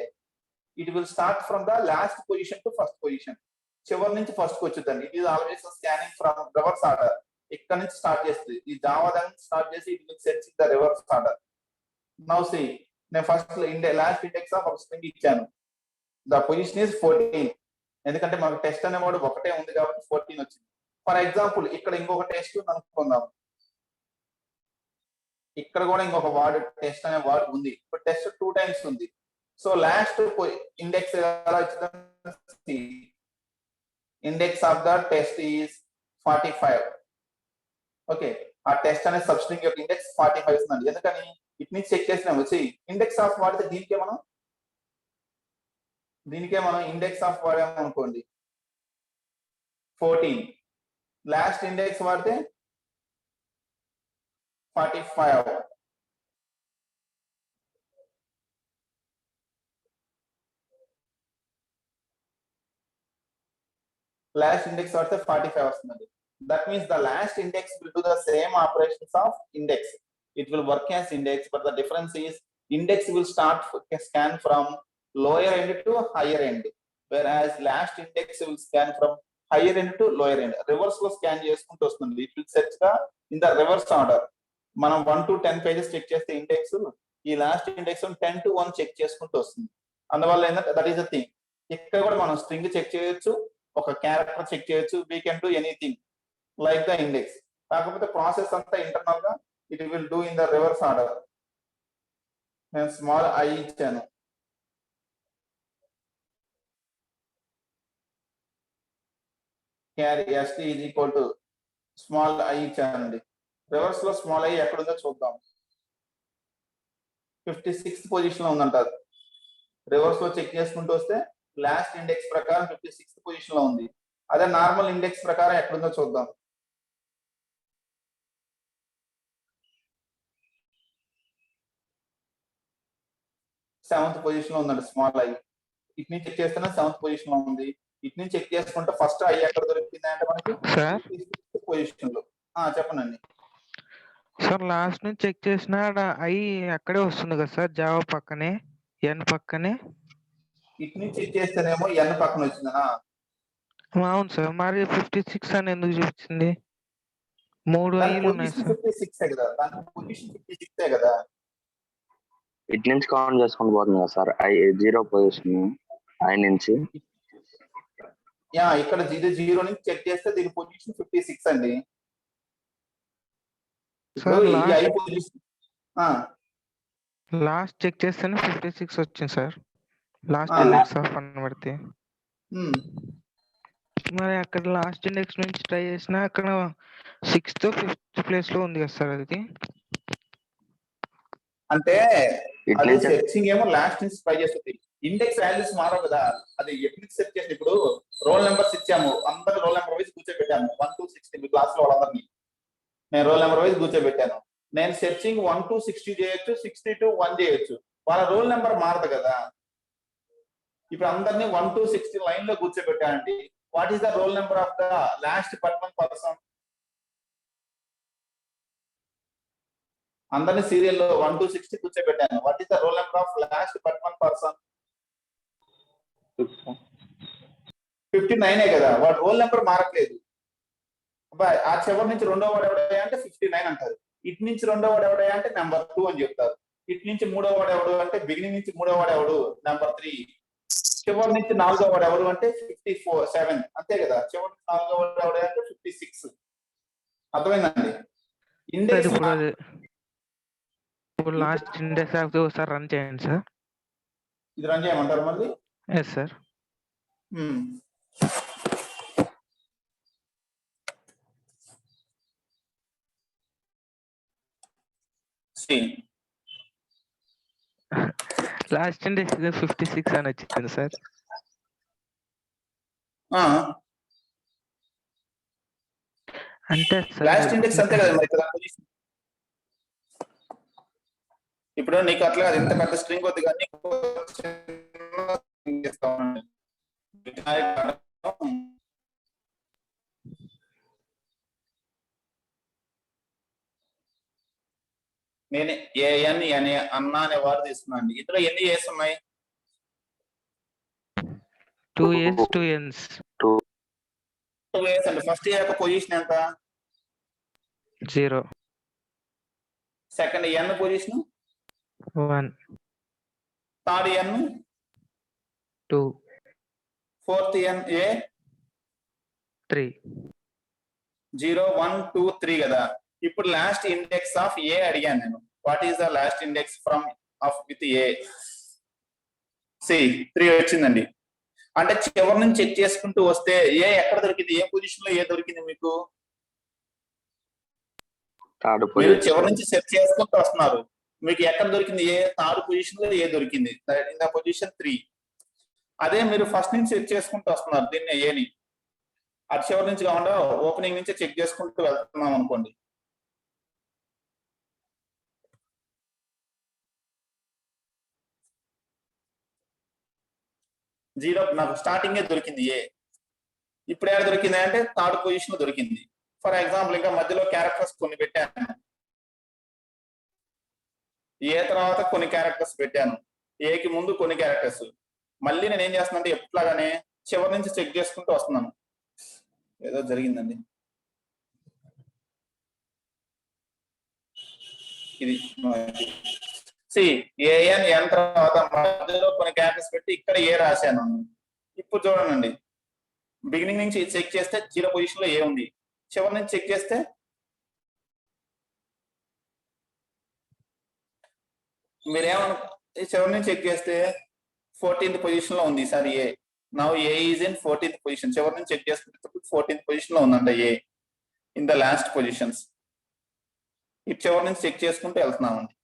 it will start from the last position to first position. చివరి నుంచి ఫస్ట్ కి వచ్చుద్దండి. It is always scanning from reverse order. ఇక్కడ నుంచి స్టార్ట్ చేస్తుంది. ఈ జావా దగ్గర స్టార్ట్ చేసి it will search the reverse order. Now see, నేను ఫస్ట్ లాస్ట్ ఇండెక్స్ ఆఫ్ ఒక స్ట్రింగ్ ఇచ్చాను. The position is 14. ఎందుకంటే మనకు టెస్ట్ అనేవాడు ఒకటే ఉంది కాబట్టి 14 వచ్చింది. ఫర్ ఎగ్జాంపుల్ ఇక్కడ ఇంకొక టెస్ట్ అనుకుందాం. ఇక్కడ కూడా ఇంకొక వర్డ్ టెస్ట్ అనే వర్డ్ ఉంది. ఇప్పుడు టెస్ట్ 2 times ఉంది. సో లాస్ట్ ఇండెక్స్ ఎలా వచ్చింది? Index of the test is 45. Okay, ఆ టెస్ట్ అనే సబ్స్ట్రింగ్ యొక్క ఇండెక్స్ 45 ఇస్తుందండి. ఎందుకని? ఇట్ నుంచి చెక్ చేసినా వచ్చి ఇండెక్స్ ఆఫ్ వాడితే దీనికే మనం ఇండెక్స్ ఆఫ్ వాడాము అనుకోండి 14. లాస్ట్ ఇండెక్స్ వాడితే 45. లాస్ట్ ఇండెక్స్ వాడితే 45 వస్తుంది. That means the last index will do the same operations of index. It will work as index, but the difference is index will start scan from lower end to higher end, whereas last index will scan from higher end to lower end. Reverse లో scan చేసుకుంటూ వస్తుంది. It will search in the reverse order. మనం 1 to 10 pages check చేస్తే index, ఈ last index 10 to 1 check చేసుకుంటూ వస్తుంది. అందువల్ల ఏంటంటే దట్ ఈస్ ద థింగ్. ఇక్కడ కూడా మనం స్ట్రింగ్ చెక్ చేయొచ్చు, ఒక క్యారెక్టర్ చెక్ చేయొచ్చు. We can do anything like the index. కాకపోతే ప్రాసెస్ అంతా ఇంటర్నల్ గా it will do in the reverse order. నేను స్మాల్ I ఇచ్చాను. Carry st is equal to small I ఇచ్చానండి. రివర్స్ లో స్మాల్ I ఎక్కడుందో చూద్దాం. 56th పొజిషన్ లో ఉందంటారు. రివర్స్ లో చెక్ చేసుకుంటూ వస్తే లాస్ట్ ఇండెక్స్ ప్రకారం 56th పొజిషన్ లో ఉంది. అదే నార్మల్ ఇండెక్స్ ప్రకారం ఎక్కడుందో చూద్దాం. 7th పొజిషన్ లో ఉందండి స్మాల్ I. ఇటు నుంచి చెక్ చేస్తున్నా 7th పొజిషన్ లో ఉంది. ఇటు నుంచి చెక్ చేసుకుంటే ఫస్ట్ I ఎక్కడ దొరికింది అంటే మనకి పొజిషన్ లో. చెప్పండి సార్. లాస్ట్ నుంచి చెక్ చేసిన I అక్కడే వస్తుంది కదా సార్, జావా పక్కనే, ఎన్ పక్కనే. ఇటు నుంచి చెక్ చేస్తేనేమో ఎన్ పక్కన వచ్చిందా? అవును సార్. మరి 56 అని ఎందుకు చూపించింది? 3 ఐలు ఉన్నాయి సార్. 56 కదా, దాని పొజిషన్ 56 కదా. ఇటు నుంచి కౌంట్ చేసుకొని పోతుంది కదా సార్, I 0 పొజిషన్ I నుంచి. ఇక్కడ 0 నుంచి చెక్ చేస్తే దీని పొజిషన్ 56 అండి. లాస్ట్ చెక్ చేస్తేనే 56 వచ్చింది సార్. లాస్ట్ ఇండెక్స్ ఆఫ్ అని పడితే. మరి అక్కడ లాస్ట్ ఇండెక్స్ నుంచి ట్రై చేసినా అక్కడ 6th 5th ప్లేస్ లో ఉంది కదా సార్ అది. అంటే అది సెర్చింగ్ ఏమో లాస్ట్ నుంచి ట్రై చేస్తుంది. ఇండెక్స్ వాల్యూస్ మారవు కదా. అది ఎప్పుడు సెర్చ్ చేసి ఇప్పుడు రోల్ నెంబర్స్ ఇచ్చాము, అందరు రోల్ నెంబర్ వైజ్ కూర్చోబెట్టాము. 1 to 60 మీ క్లాస్ లో వాళ్ళందరినీ నేను రోల్ నెంబర్ వైజ్ కూర్చోబెట్టాను. నేను సెర్చింగ్ 1 to 60 చేయొచ్చు, 60 to 1 చేయొచ్చు. వాళ్ళ రోల్ నెంబర్ మారదు కదా. ఇప్పుడు అందరినీ 1 to 60 లైన్ లో కూర్చోబెట్టానండి. What is the roll number of the last person? అందరినీ సీరియల్ లో 1 to 60 కూర్చోబెట్టాను. What is the roll number of last person? 59 కదా. వాడు రోల్ నెంబర్ మారట్లేదు. అబ్బాయి ఆ చివరి నుంచి రెండో వాడు ఎవడయ్యా అంటే 59 అంటారు. ఇటు నుంచి రెండో వాడు ఎవడయ్యా అంటే నెంబర్ 2 అని చెప్తారు. ఇటు నుంచి మూడో వాడు ఎవడు అంటే బిగినింగ్ నుంచి మూడో వాడు ఎవడు నెంబర్ 3. చివరి నుంచి నాలుగో వాడు ఎవడు అంటే 7 అంతే కదా. చివరి నుంచి నాలుగో వాడు ఎవడు అంటే 56. అర్థమైందండి? ఇండెక్స్ ఇప్పుడు లాస్ట్ ఇండెక్స్ ఒకసారి రన్ చేయండి సార్. ఇది రన్ చేయమంటారు మళ్ళీ? Yes sir. లాస్ట్ ఇండెక్స్ 56 అని వచ్చింది సార్. అంటే లాస్ట్ ఇండెక్స్ అంతే కదా మరి ఇక్కడ పొజిషన్. ఇప్పుడు నీకు అట్లా ఎంత పెద్ద స్ట్రింగ్ వద్దు కానీ నేను ఏఎన్ అనే అన్న అనే వాడు తీసుకున్నాను. ఇందులో ఎన్ని ఏస్ ఉన్నాయి? 2 A's 2 N's. 2 A's అండి. ఫస్ట్ ఏ యొక్క పొజిషన్ ఎంత? 0. సెకండ్ ఎన్ పొజిషన్ 1. థర్డ్ ఎన్ 2. ఫోర్త్ ఎన్ ఏ 3. 0 1 2 3 కదా. ఇప్పుడు లాస్ట్ ఇండెక్స్ ఆఫ్ ఏ అడిగాను నేను. What is the last index from of with a? 3 వచ్చిందండి. అంటే చివరి నుంచి చెక్ చేసుకుంటూ వస్తే ఏ ఎక్కడ దొరికింది? ఏ పొజిషన్ లో ఏ దొరికింది మీకు? మీరు చివరి నుంచి సెర్చ్ చేసుకుంటూ వస్తున్నారు. మీకు ఎక్కడ దొరికింది? ఏ థర్డ్ పొజిషన్ లో ఏ దొరికింది, ఇన్ ద పొజిషన్ 3. అదే మీరు ఫస్ట్ నుంచి సెర్చ్ చేసుకుంటూ వస్తున్నారు దీన్ని ఏని. అటు చివరి నుంచి కాకుండా ఓపెనింగ్ నుంచి చెక్ చేసుకుంటూ వెళ్తున్నాం అనుకోండి. 0 నాకు స్టార్టింగ్ దొరికింది ఏ. ఇప్పుడు ఏడ దొరికింది అంటే థర్డ్ పొజిషన్ లో దొరికింది. ఫర్ ఎగ్జాంపుల్ ఇంకా మధ్యలో క్యారెక్టర్స్ కొన్ని పెట్టాను, ఏ తర్వాత కొన్ని క్యారెక్టర్స్ పెట్టాను, ఏకి ముందు కొన్ని క్యారెక్టర్స్. మళ్ళీ నేను ఏం చేస్తున్నా అంటే ఎట్లాగానే చివరి నుంచి చెక్ చేసుకుంటూ వస్తున్నాను. ఏదో జరిగిందండి, ఇది ఏఎన్ ఎన్ తర్వాత మధ్యలో కొన్ని క్యారెక్టర్స్ పెట్టి ఇక్కడ ఏ రాశాను. ఇప్పుడు చూడండి, బిగినింగ్ నుంచి చెక్ చేస్తే 0 పొజిషన్ లో ఏ ఉంది, చివరి నుంచి చెక్ చేస్తే మీరేమను చివరి నుంచి చెక్ చేస్తే 14th పొజిషన్ లో ఉంది sir A. Now A is in 14th position. చివరి నుంచి చెక్ చేసుకుంటే 14th పొజిషన్ లో ఉందంట ఏ ఇన్ ద లాస్ట్ పొజిషన్స్. ఈ చివరి నుంచి చెక్ చేసుకుంటూ వెళ్తున్నామండి.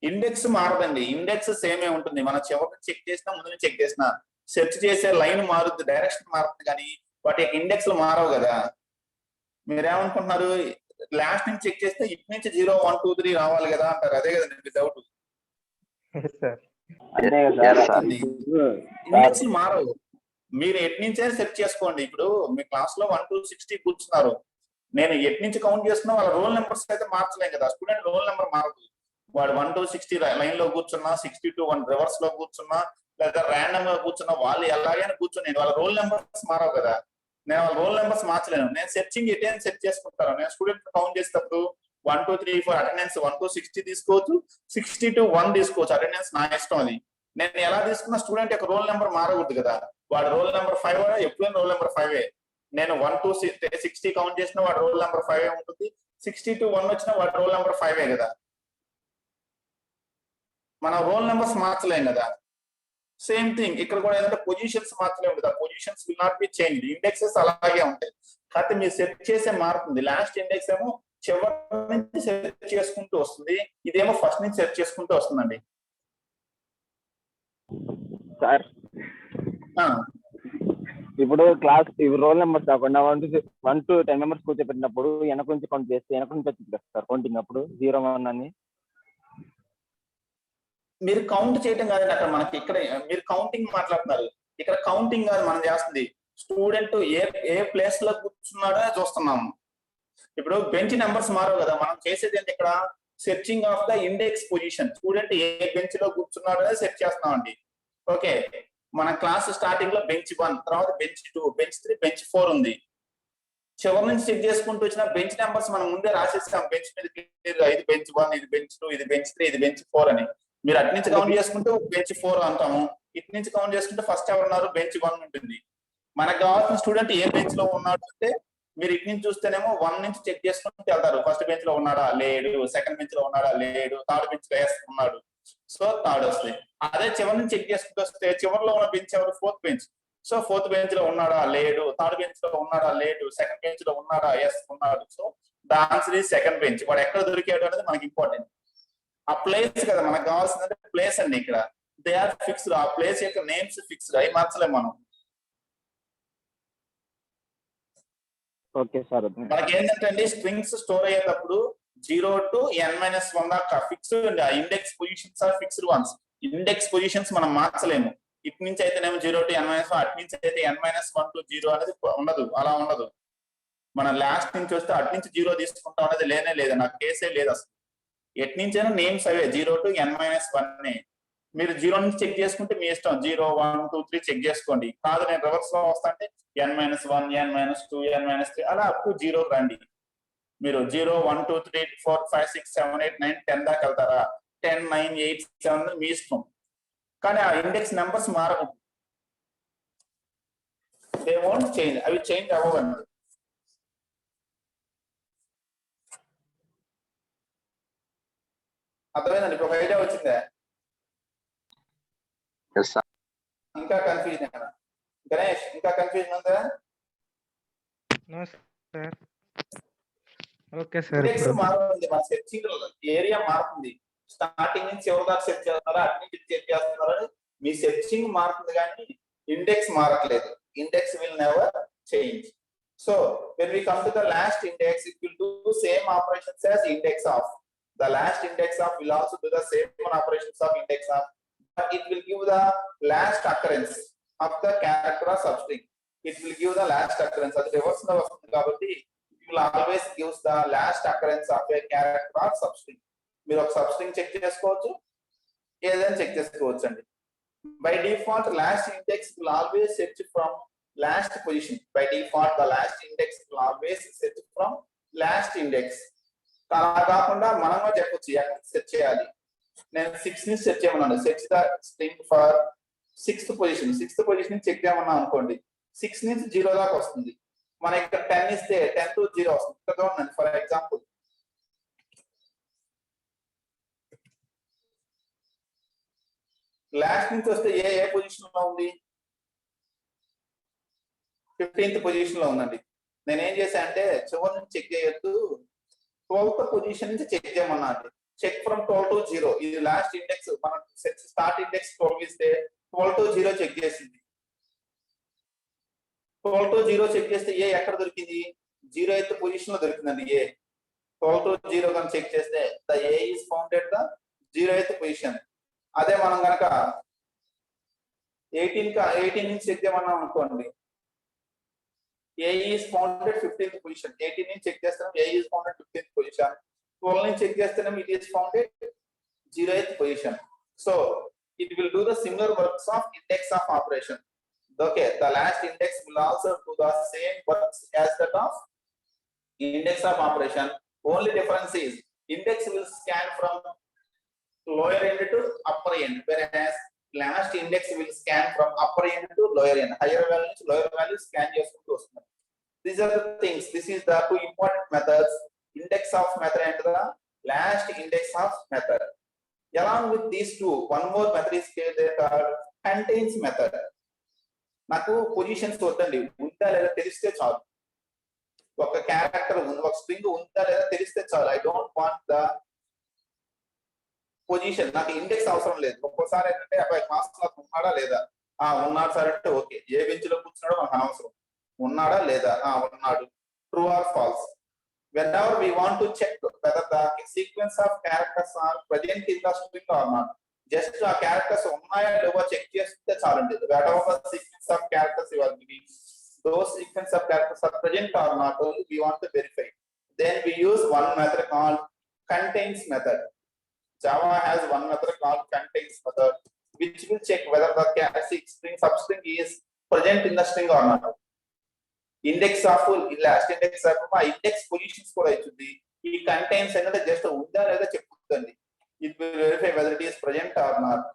ఇండెక్స్ మారదండి, ఇండెక్స్ సేమే ఉంటుంది. మనం చివరి నుంచి చెక్ చేసినా ముందు నుంచి చెక్ చేసినా సెర్చ్ చేసే లైన్ మారుద్ది, డైరెక్షన్ మారుతుంది, కానీ వాటి యొక్క ఇండెక్స్ మారవు కదా. మీరేమనుకుంటున్నారు, లాస్ట్ నుంచి చెక్ చేస్తే ఇటు నుంచి 0 1 2 3 రావాలి కదా అంటారు. అదే కదండి మీ డౌట్. ఇండెక్స్ మారవు, మీరు ఎటు నుంచే సెర్చ్ చేసుకోండి. ఇప్పుడు మీ క్లాస్ లో 1 to 60 కూర్చున్నారు, నేను ఎటు నుంచి కౌంట్ చేస్తున్నా వాళ్ళ రోల్ నెంబర్స్ అయితే మార్చలేం కదా. స్టూడెంట్ రోల్ నెంబర్ మారదు. వాడు 1 to 60 లైన్ లో కూర్చున్నా, 60 to 1 రివర్స్ లో కూర్చున్నా, లేదా ర్యాండమ్ గా కూర్చున్నా, వాళ్ళు ఎలాగైనా కూర్చొని వాళ్ళ రోల్ నెంబర్స్ మారవు కదా. నేను వాళ్ళ రోల్ నెంబర్స్ మార్చలేను. నేను సెర్చింగ్ ఎటే సెర్చ్ చేసుకుంటాను. నేను స్టూడెంట్ కౌంట్ చేసేటప్పుడు 1 2 3 4 అటెండెన్స్ 1 to 60 తీసుకోవచ్చు, 60 to 1 తీసుకోవచ్చు. అటెండెన్స్ నా ఇష్టం. అది నేను ఎలా తీసుకున్న స్టూడెంట్ యొక్క రోల్ నెంబర్ మారకూడదు కదా. వాడు రోల్ నెంబర్ 5 ఎప్పుడైనా రోల్ నెంబర్ 5. నేను 1 to 60 కౌంట్ చేసిన వాడు రోల్ నెంబర్ 5 ఉంటుంది, 60 to 1 వచ్చిన వాడు రోల్ నెంబర్ 5 కదా. మనం రోల్ నెంబర్స్ మార్చలేం కదా. సేమ్ థింగ్ ఇక్కడ కూడా ఏంటంటే పొజిషన్స్ మార్చలేము కదా. Positions will not be change, indexes అలాగే ఉంటాయి. కాకపోతే మీరు సెర్చ్ చేసే మారుతుంది. లాస్ట్ ఇండెక్స్ ఏమో చివరి నుంచి సెర్చ్ చేసుకుంటూ వస్తుంది, ఇదేమో ఫస్ట్ నుంచి సెర్చ్ చేసుకుంటూ వస్తుందండి. సార్ ఇప్పుడు క్లాస్ రోల్ నెంబర్స్ కాకుండా 1 to 10 మెంబర్స్ కూర్చోబెట్టినప్పుడు వెనక నుంచి కౌంట్ చేస్తే వెనక నుంచి వచ్చింది కదా సార్ కౌంటింగ్. అప్పుడు 0 1 అని మీరు కౌంట్ చేయటం కాదండి. అక్కడ మనకి ఇక్కడ మీరు కౌంటింగ్ మాట్లాడుతున్నారు, ఇక్కడ కౌంటింగ్ కాదు మనం చేస్తుంది. స్టూడెంట్ ఏ ప్లేస్ లో కూర్చున్నాడో చూస్తున్నాము. ఇప్పుడు బెంచ్ నెంబర్స్ మారవు కదా. మనం చేసేది ఏంటి ఇక్కడ, searching of the index position. Student A bench లో కూర్చున్నాడో సెర్చ్ చేస్తున్నామండి. ఓకే, మన క్లాస్ స్టార్టింగ్ లో బెంచ్ 1, తర్వాత బెంచ్ 2, బెంచ్ 3, బెంచ్ 4 ఉంది. చివరి నుంచి చెక్ చేసుకుంటూ వచ్చిన బెంచ్ నెంబర్స్ మనం ముందే రాసేస్తాం బెంచ్ మీద. ఇది బెంచ్ 1, ఇది బెంచ్ 2, ఇది బెంచ్ 3, ఇది బెంచ్ 4 అని. మీరు అటు నుంచి కౌంట్ చేసుకుంటూ బెంచ్ 4 అంటాము, ఇటు నుంచి కౌంట్ చేసుకుంటే ఫస్ట్ ఎవరు ఉన్నారు బెంచ్ 1 ఉంటుంది. మనకు కావాల్సిన స్టూడెంట్ ఏ బెంచ్ లో ఉన్నాడు అంటే మీరు ఇటు నుంచి చూస్తేనేమో 1 నుంచి చెక్ చేసుకుంటూ వెళ్తారు. ఫస్ట్ బెంచ్ లో ఉన్నాడా, లేడు. సెకండ్ బెంచ్ లో ఉన్నాడా, లేడు. థర్డ్ బెంచ్ లో ఉన్నాడు, సో థర్డ్ వస్తుంది. అదే చివరి నుంచి చెక్ చేసుకుంటూ వస్తే చివరిలో ఉన్న బెంచ్ ఎవరు, 4th bench. So 4th bench లో ఉన్నాడా, లేడు. థర్డ్ బెంచ్ లో ఉన్నాడా, లేడు. సెకండ్ బెంచ్ లో ఉన్నాడా, ఎస్ ఉన్నాడు. So the answer is second bench. వాడు ఎక్కడ దొరికాడు అనేది మనకి ఇంపార్టెంట్. ఆ ప్లేస్ కదా మనకు కావాల్సిందంటే ప్లేస్ అండి. ఇక్కడ దే ఆర్ ఫిక్స్డ్. ఆ ప్లేస్ యొక్క నేమ్స్ ఫిక్స్డ్, అవి మార్చలేము మనం. Okay sir. మనకి ఏంటంటే అండి, స్ట్రింగ్స్ స్టోర్ అయ్యేటప్పుడు 0 to n-1 దాకా ఫిక్స్డ్ అండి. ఆ index positions are fixed ones. Index positions మనం మార్చలేము. ఇటు నుంచి అయితేనేమో 0 to n-1, అటు నుంచి అయితే n-1 to 0 అనేది ఉండదు. అలా ఉండదు. మన లాస్ట్ నుంచి వస్తే అటు నుంచి 0 తీసుకుంటాం అనేది లేనే లేదు. నాకు కేసే లేదు అసలు. ఎటు నుంచైనా నేమ్స్ అవే 0 to n-1. మీరు 0 నుంచి చెక్ చేసుకుంటే మీ ఇష్టం, 0 1 2 3 చెక్ చేసుకోండి. కాదు నేను రివర్స్ లో వస్తా అంటే n-1 n-2 n-3 అలా అప్ టు 0 రండి. మీరు 0 1 2 3 4 5 6 7 8 9 10 దాకా వెళ్తారా, 10 9 8 7 మీ ఇష్టం. కానీ ఆ ఇండెక్స్ నెంబర్స్ మారవు, దే వోంట్ చేంజ్. అవి చేంజ్ అవ్వవండి. అర్థమైందండి? ఇప్పుడు ఒక ఐడియా వచ్చిందా? ఇంకా కన్ఫ్యూజన్ గణేష్? ఇంకా కన్ఫ్యూజన్ ఉందా? Okay sir. ఇండెక్స్ మారుతుంది, మన సెర్చింగ్ ఏరియా మారుతుంది. స్టార్టింగ్ నుంచి ఎవరి దాకా సెర్చ్ చేస్తున్నారా, అటు నుంచి సెర్చ్ చేస్తున్నారా, మీ సెర్చింగ్ మారుతుంది కానీ ఇండెక్స్ మారట్లేదు. Index will never change. So when we come to the last index, it will do same operations as index of. The last index of will also do the same operations of index of, but it will give the last occurrence. of the character or substring. It will give the last occurrence. అది reverse లో వస్తుంది కాబట్టి it will always gives the last occurrence of a character or substring. మీరు ఒక substring check చేసుకోవచ్చు, ఏదైనా check చేసుకోవచ్చు అండి. By default, last index will always search from last position. By default, the last index will always search from last index. అలా కాకుండా మనమే చెప్పొచ్చు ఎక్కడ సెర్చ్ చేయాలి. నేను 6 ని సెర్చ్ చేయమన్నాను. Search the string for 6th position. 6th position ని చెక్ చేయమన్నా అనుకోండి, 6 నుంచి 0 దాకా వస్తుంది. మన ఇక్కడ 10 ఇస్తే 10 to 0 వస్తుంది. ఇక్కడ చూడండి, ఫర్ ఎగ్జాంపుల్ లాస్ట్ నుంచి వస్తే ఏ పొజిషన్ లో ఉంది? 15th పొజిషన్ లో ఉందండి. నేను ఏం చేశా అంటే చివరి నుంచి చెక్ చేయొద్దు, 12th పొజిషన్ నుంచి చెక్ చేయమన్నా అండి. Check from 12 to 0. ఇది లాస్ట్ ఇండెక్స్. మనం స్టార్ట్ ఇండెక్స్ 12 ఇస్తే 12 to 0 చెక్ చేసింది. 12 to 0 చెక్ చేస్తే ఏ ఎక్కడ దొరికింది? 0th పొజిషన్ లో దొరికిందండి ఏ. 12 to 0 కనుక చెక్ చేస్తే the A is found at the 0th position. అదే మనం కనుక 18 నుంచి చెక్ చేయమన్నాం అనుకోండి, ఏ is found at 15th position. 18 నుంచి చెక్ చేస్తున్నాం, ఏ is found at 15th position. 12 నుంచి చెక్ చేస్తున్నాం, it is found at 0th position. So it will do the similar works of index of operation. Okay, the last index will also do the same works as that of index of operation. Only difference is index will scan from lower end to upper end, whereas last index will scan from upper end to lower end. Higher value to lower value scan చేసుకుంటూ వస్తుంది. These are the things. This is the two important methods: index of method and the last index of method. Along with these two, one more method is called contains method. నాకు positions వద్దండి, ఉందా లేదా తెలిస్తే చాలు. ఒక character ఉంది, ఒక string ఉందా లేదా తెలిస్తే చాలు. I don't want the position. నాకు ఇండెక్స్ అవసరం లేదు. ఒక్కోసారి ఏంటంటే అబ్బాయి క్లాస్ లో ఉన్నాడా లేదా, ఉన్నాడు సార్ అంటే ఓకే. ఏ బెంచ్ లో కూర్చున్నాడో మనకు అనవసరం. ఉన్నాడా లేదా, ఉన్నాడు, true or false. Whenever we want to check whether the sequence of characters are present in the string or not, just ఆ characters ఉన్నాయా లేవో చెక్ చేస్తే చాలండి. Whatever the sequence of characters you are giving, those sequence of characters are present or not, only we want to verify. Then we use one method called contains method. Java has one method called contains method, which will check whether the string substring is present in the string or not. Index of last index of ఆ index positions కూడా ఇచ్చింది. ఈ contains అనేది just ఉందా లేదా చెప్పుతుంది. It will verify whether it is present or not.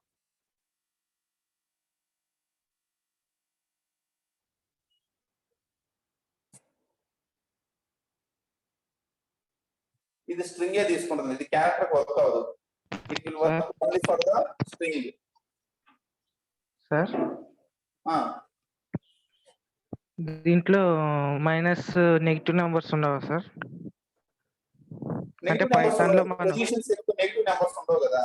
ఇది string ఏ తీసుకుంటుంది, ఇది క్యారెక్టర్ వర్క్ అవ్వదు. It will work only for the string. Sir దీంట్లో మైనస్ నెగిటివ్ నెంబర్స్ ఉండవా సార్? అంటే పైథాన్ లో మనం పొజిషన్స్ ఎక్కువ నెగటివ్ నెంబర్స్ ఉండవు కదా.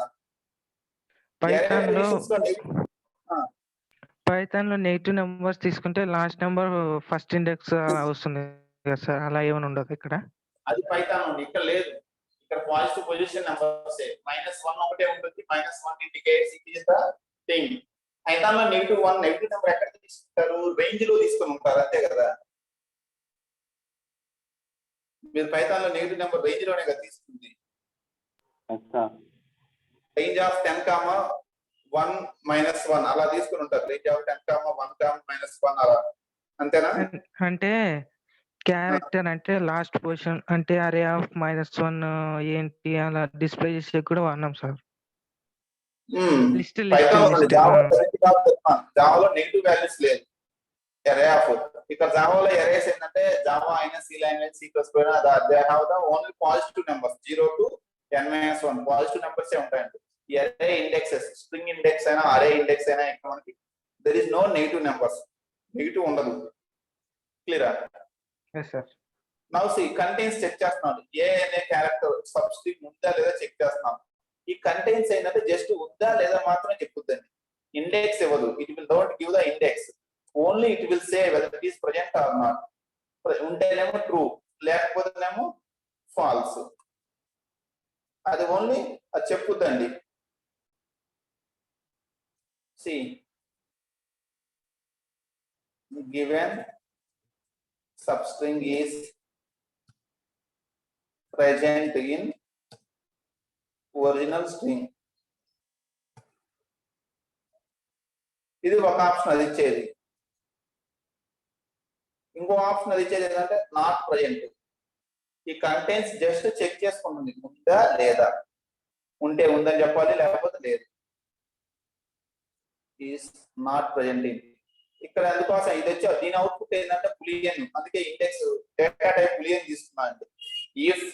పైథాన్ లో నెగిటివ్ నెంబర్స్ తీసుకుంటే లాస్ట్ నెంబర్ ఫస్ట్ ఇండెక్స్ వస్తుంది కదా సార్, అలా ఏమైనా ఉండదు ఇక్కడ? అది పైథాన్ ఉంది, ఇక్కడ లేదు. ఇక్కడ పాజిటివ్ పొజిషన్ నెంబర్స్ -1 ఒకటే ఉంటుంది. -1 indicates it is the thing. Python లో -1 నెగిటివ్ నెంబర్ ఎక్కడ తీసుకుంటారు? రేంజ్ లో తీసుకొని ఉంటారు, అంతే కదా. మీరు పైథాన్ లో నెగిటివ్ నెంబర్ రేంజ్ లోనే కదా తీసుకుంది. రేంజ్ ఆఫ్ 10, 1 -1 అలా తీసుకుని ఉంటారు. రేంజ్ ఆఫ్ 10, 1, -1 అలా, అంతేనా? అంటే క్యారెక్టర్ అంటే లాస్ట్ పొజిషన్ అంటే అరే ఆఫ్ -1 ఏంటి అలా డిస్ప్లే చేసే కూడా వాడినాం సార్. జావాలో నెగిటివ్ వాల్యూస్ లేదు, array of. ఇక్కడ జావాలో arrays ఏంటంటే జావా అయినా సి లాంగ్వేజ్ సి ప్లస్ అయినా they have the only positive numbers 0 to n-1 positive numbers ఉంటాయండి. ఈ array ఇండెక్సెస్, స్ట్రింగ్ ఇండెక్స్ అయినా array ఇండెక్స్ అయినా ఇక్కడ మనకి there is no negative numbers, negative ఉండదు. క్లియరా? yes sir. Now C contains check చేస్తున్నాను. ఏ అనే క్యారెక్టర్ సబ్స్ట్రింగ్ ఉందా లేదా చెక్ చేస్తున్నాను. ఈ కంటైన్స్ ఏంటంటే జస్ట్ ఉందా లేదా మాత్రమే చెప్పుద్దండి, ఇండెక్స్ ఇవ్వదు. It will don't give the index, only it will say whether it is present or not. ఉంటేనేమో ట్రూ, లేకపోతేనేమో ఫాల్స్. అది ఓన్లీ అది చెప్పుద్దండి. See given substring is present in original string. ఇది ఒక ఆప్షన్ అది ఇచ్చేది. ఇంకో ఆప్షన్ అది ఇచ్చేది ఏంటంటే నాట్ ప్రజెంట్. ఈ కంటెంట్స్ జస్ట్ చెక్ చేసుకుంటుంది ఉందా లేదా, ఉంటే ఉందని చెప్పాలి లేకపోతే లేదు. Is not present in. ఇక్కడ అందుకోసం ఇది వచ్చి దీని అవుట్పుట్ ఏంటంటే బులియన్, అందుకే ఇండెక్స్ డేటా టైప్ బులియన్ తీసుకున్నా అండి. ఇఫ్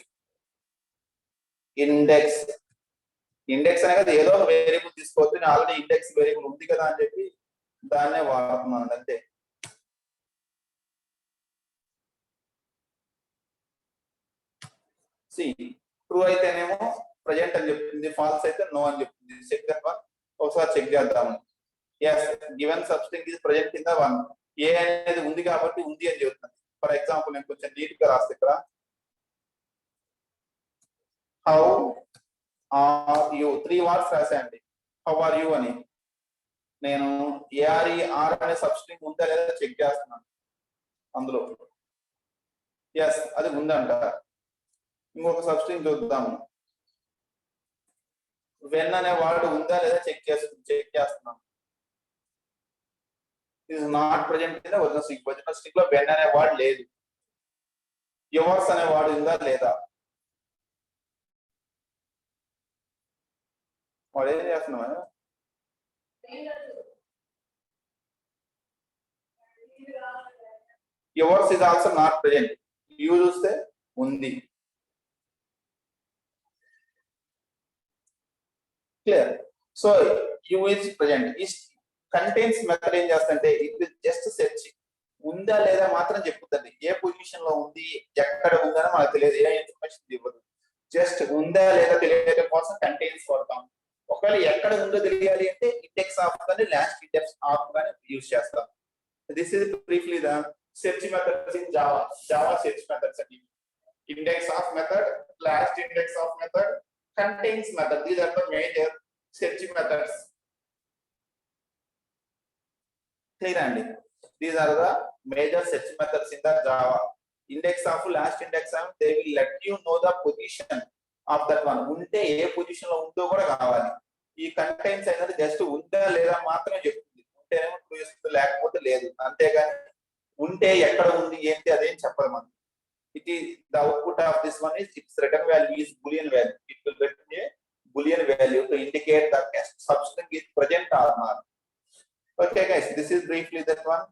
ఇండెక్స్ అనే కదా ఏదో ఒక వేరియబుల్ తీసుకోవచ్చు, నేను ఆల్రెడీ ఇండెక్స్ వేరియబుల్ ఉంది కదా అని చెప్పి దాన్నే వాడుతున్నాను అంతే. ట్రూ అయితేనేమో ప్రజెంట్ అని చెప్తుంది, ఫాల్స్ అయితే నో అని చెప్తుంది. చెక్ దట్ వన్, ఒకసారి చెక్ చేద్దాము. Is given substring is present కింద 1, ఏ అనేది ఉంది కాబట్టి ఉంది అని చెప్తుంది. ఫర్ ఎగ్జాంపుల్ నేను కొంచెం నీట్ గా రాస్తే ఇక్కడ హౌ ఆర్ యు 3 వర్డ్స్ రాసాయండి. హౌ ఆర్ యు అని నేను ARER అనే సబ్స్ట్రింగ్ ఉందా లేదా చెక్ చేస్తున్నాను అందులో. ఎస్ అది ఉందంట. ఇంకొక సబ్స్ట్రింగ్ చూద్దాము. వెన్ అనే వర్డ్ ఉందా లేదా చెక్ చేస్తున్నాం. Is not present in original string. Original string లో వెన్ అనే వర్డ్ లేదు. యువర్స్ అనే వర్డ్ ఉందా లేదా. వాడు ఏం చేస్తున్నాం, yours is also not present. You చూస్తే ఉంది. Clear. So you is present. ఈ కంటెంట్స్ మెథడ్ ఏం చేస్తుంటే ఇట్ విల్ జస్ట్ సెర్చ్ ఉందా లేదా మాత్రం చెప్పుతుంది. ఏ పొజిషన్ లో ఉంది, ఎక్కడ ఉందని మనకు తెలియదు, ఏ ఇన్ఫర్మేషన్ ఇవ్వదు. జస్ట్ ఉందా లేదా తెలియడం కోసం కంటెంట్స్ వాడతాం. ఒకవేళ ఎక్కడ ఉందో తెలియాలి అంటే ఇండెక్స్ ఆఫ్ కానీ లాస్ట్ ఇండెక్స్ ఆఫ్ కానీ యూజ్ చేస్తాం. This is briefly the search methods in Java. Java search methods అండి. Index of method, last index of method, contains method. These are the major searching methods. Clear and these are the major search methods in the Java. Index of last index of they will let you know the position of that one. Unte A position లో ఉందో కూడా కావాలి. ఈ contents అనేది just ఉందా లేదా మాత్రమే చెప్తుంది. ఉంటేనేమో ట్రూ ఇస్తుంది, లేకపోతే లేదు. అంతేగాని ఉంటే ఎక్కడ ఉంది ఏంటి అదేం చెప్పదు మనం. It is the output of this one is its return value is boolean value. It will return a boolean value to indicate that substring is present or not. Okay guys, this is briefly that one.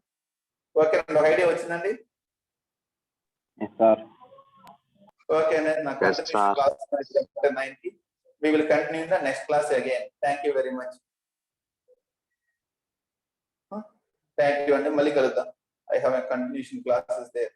Okay, no idea vachindandi. Yes sir. Okay, na continuation class chapter 90. We will continue in the next class again. Thank you very much. Thank you and malli kaludam. I have a continuation classes there.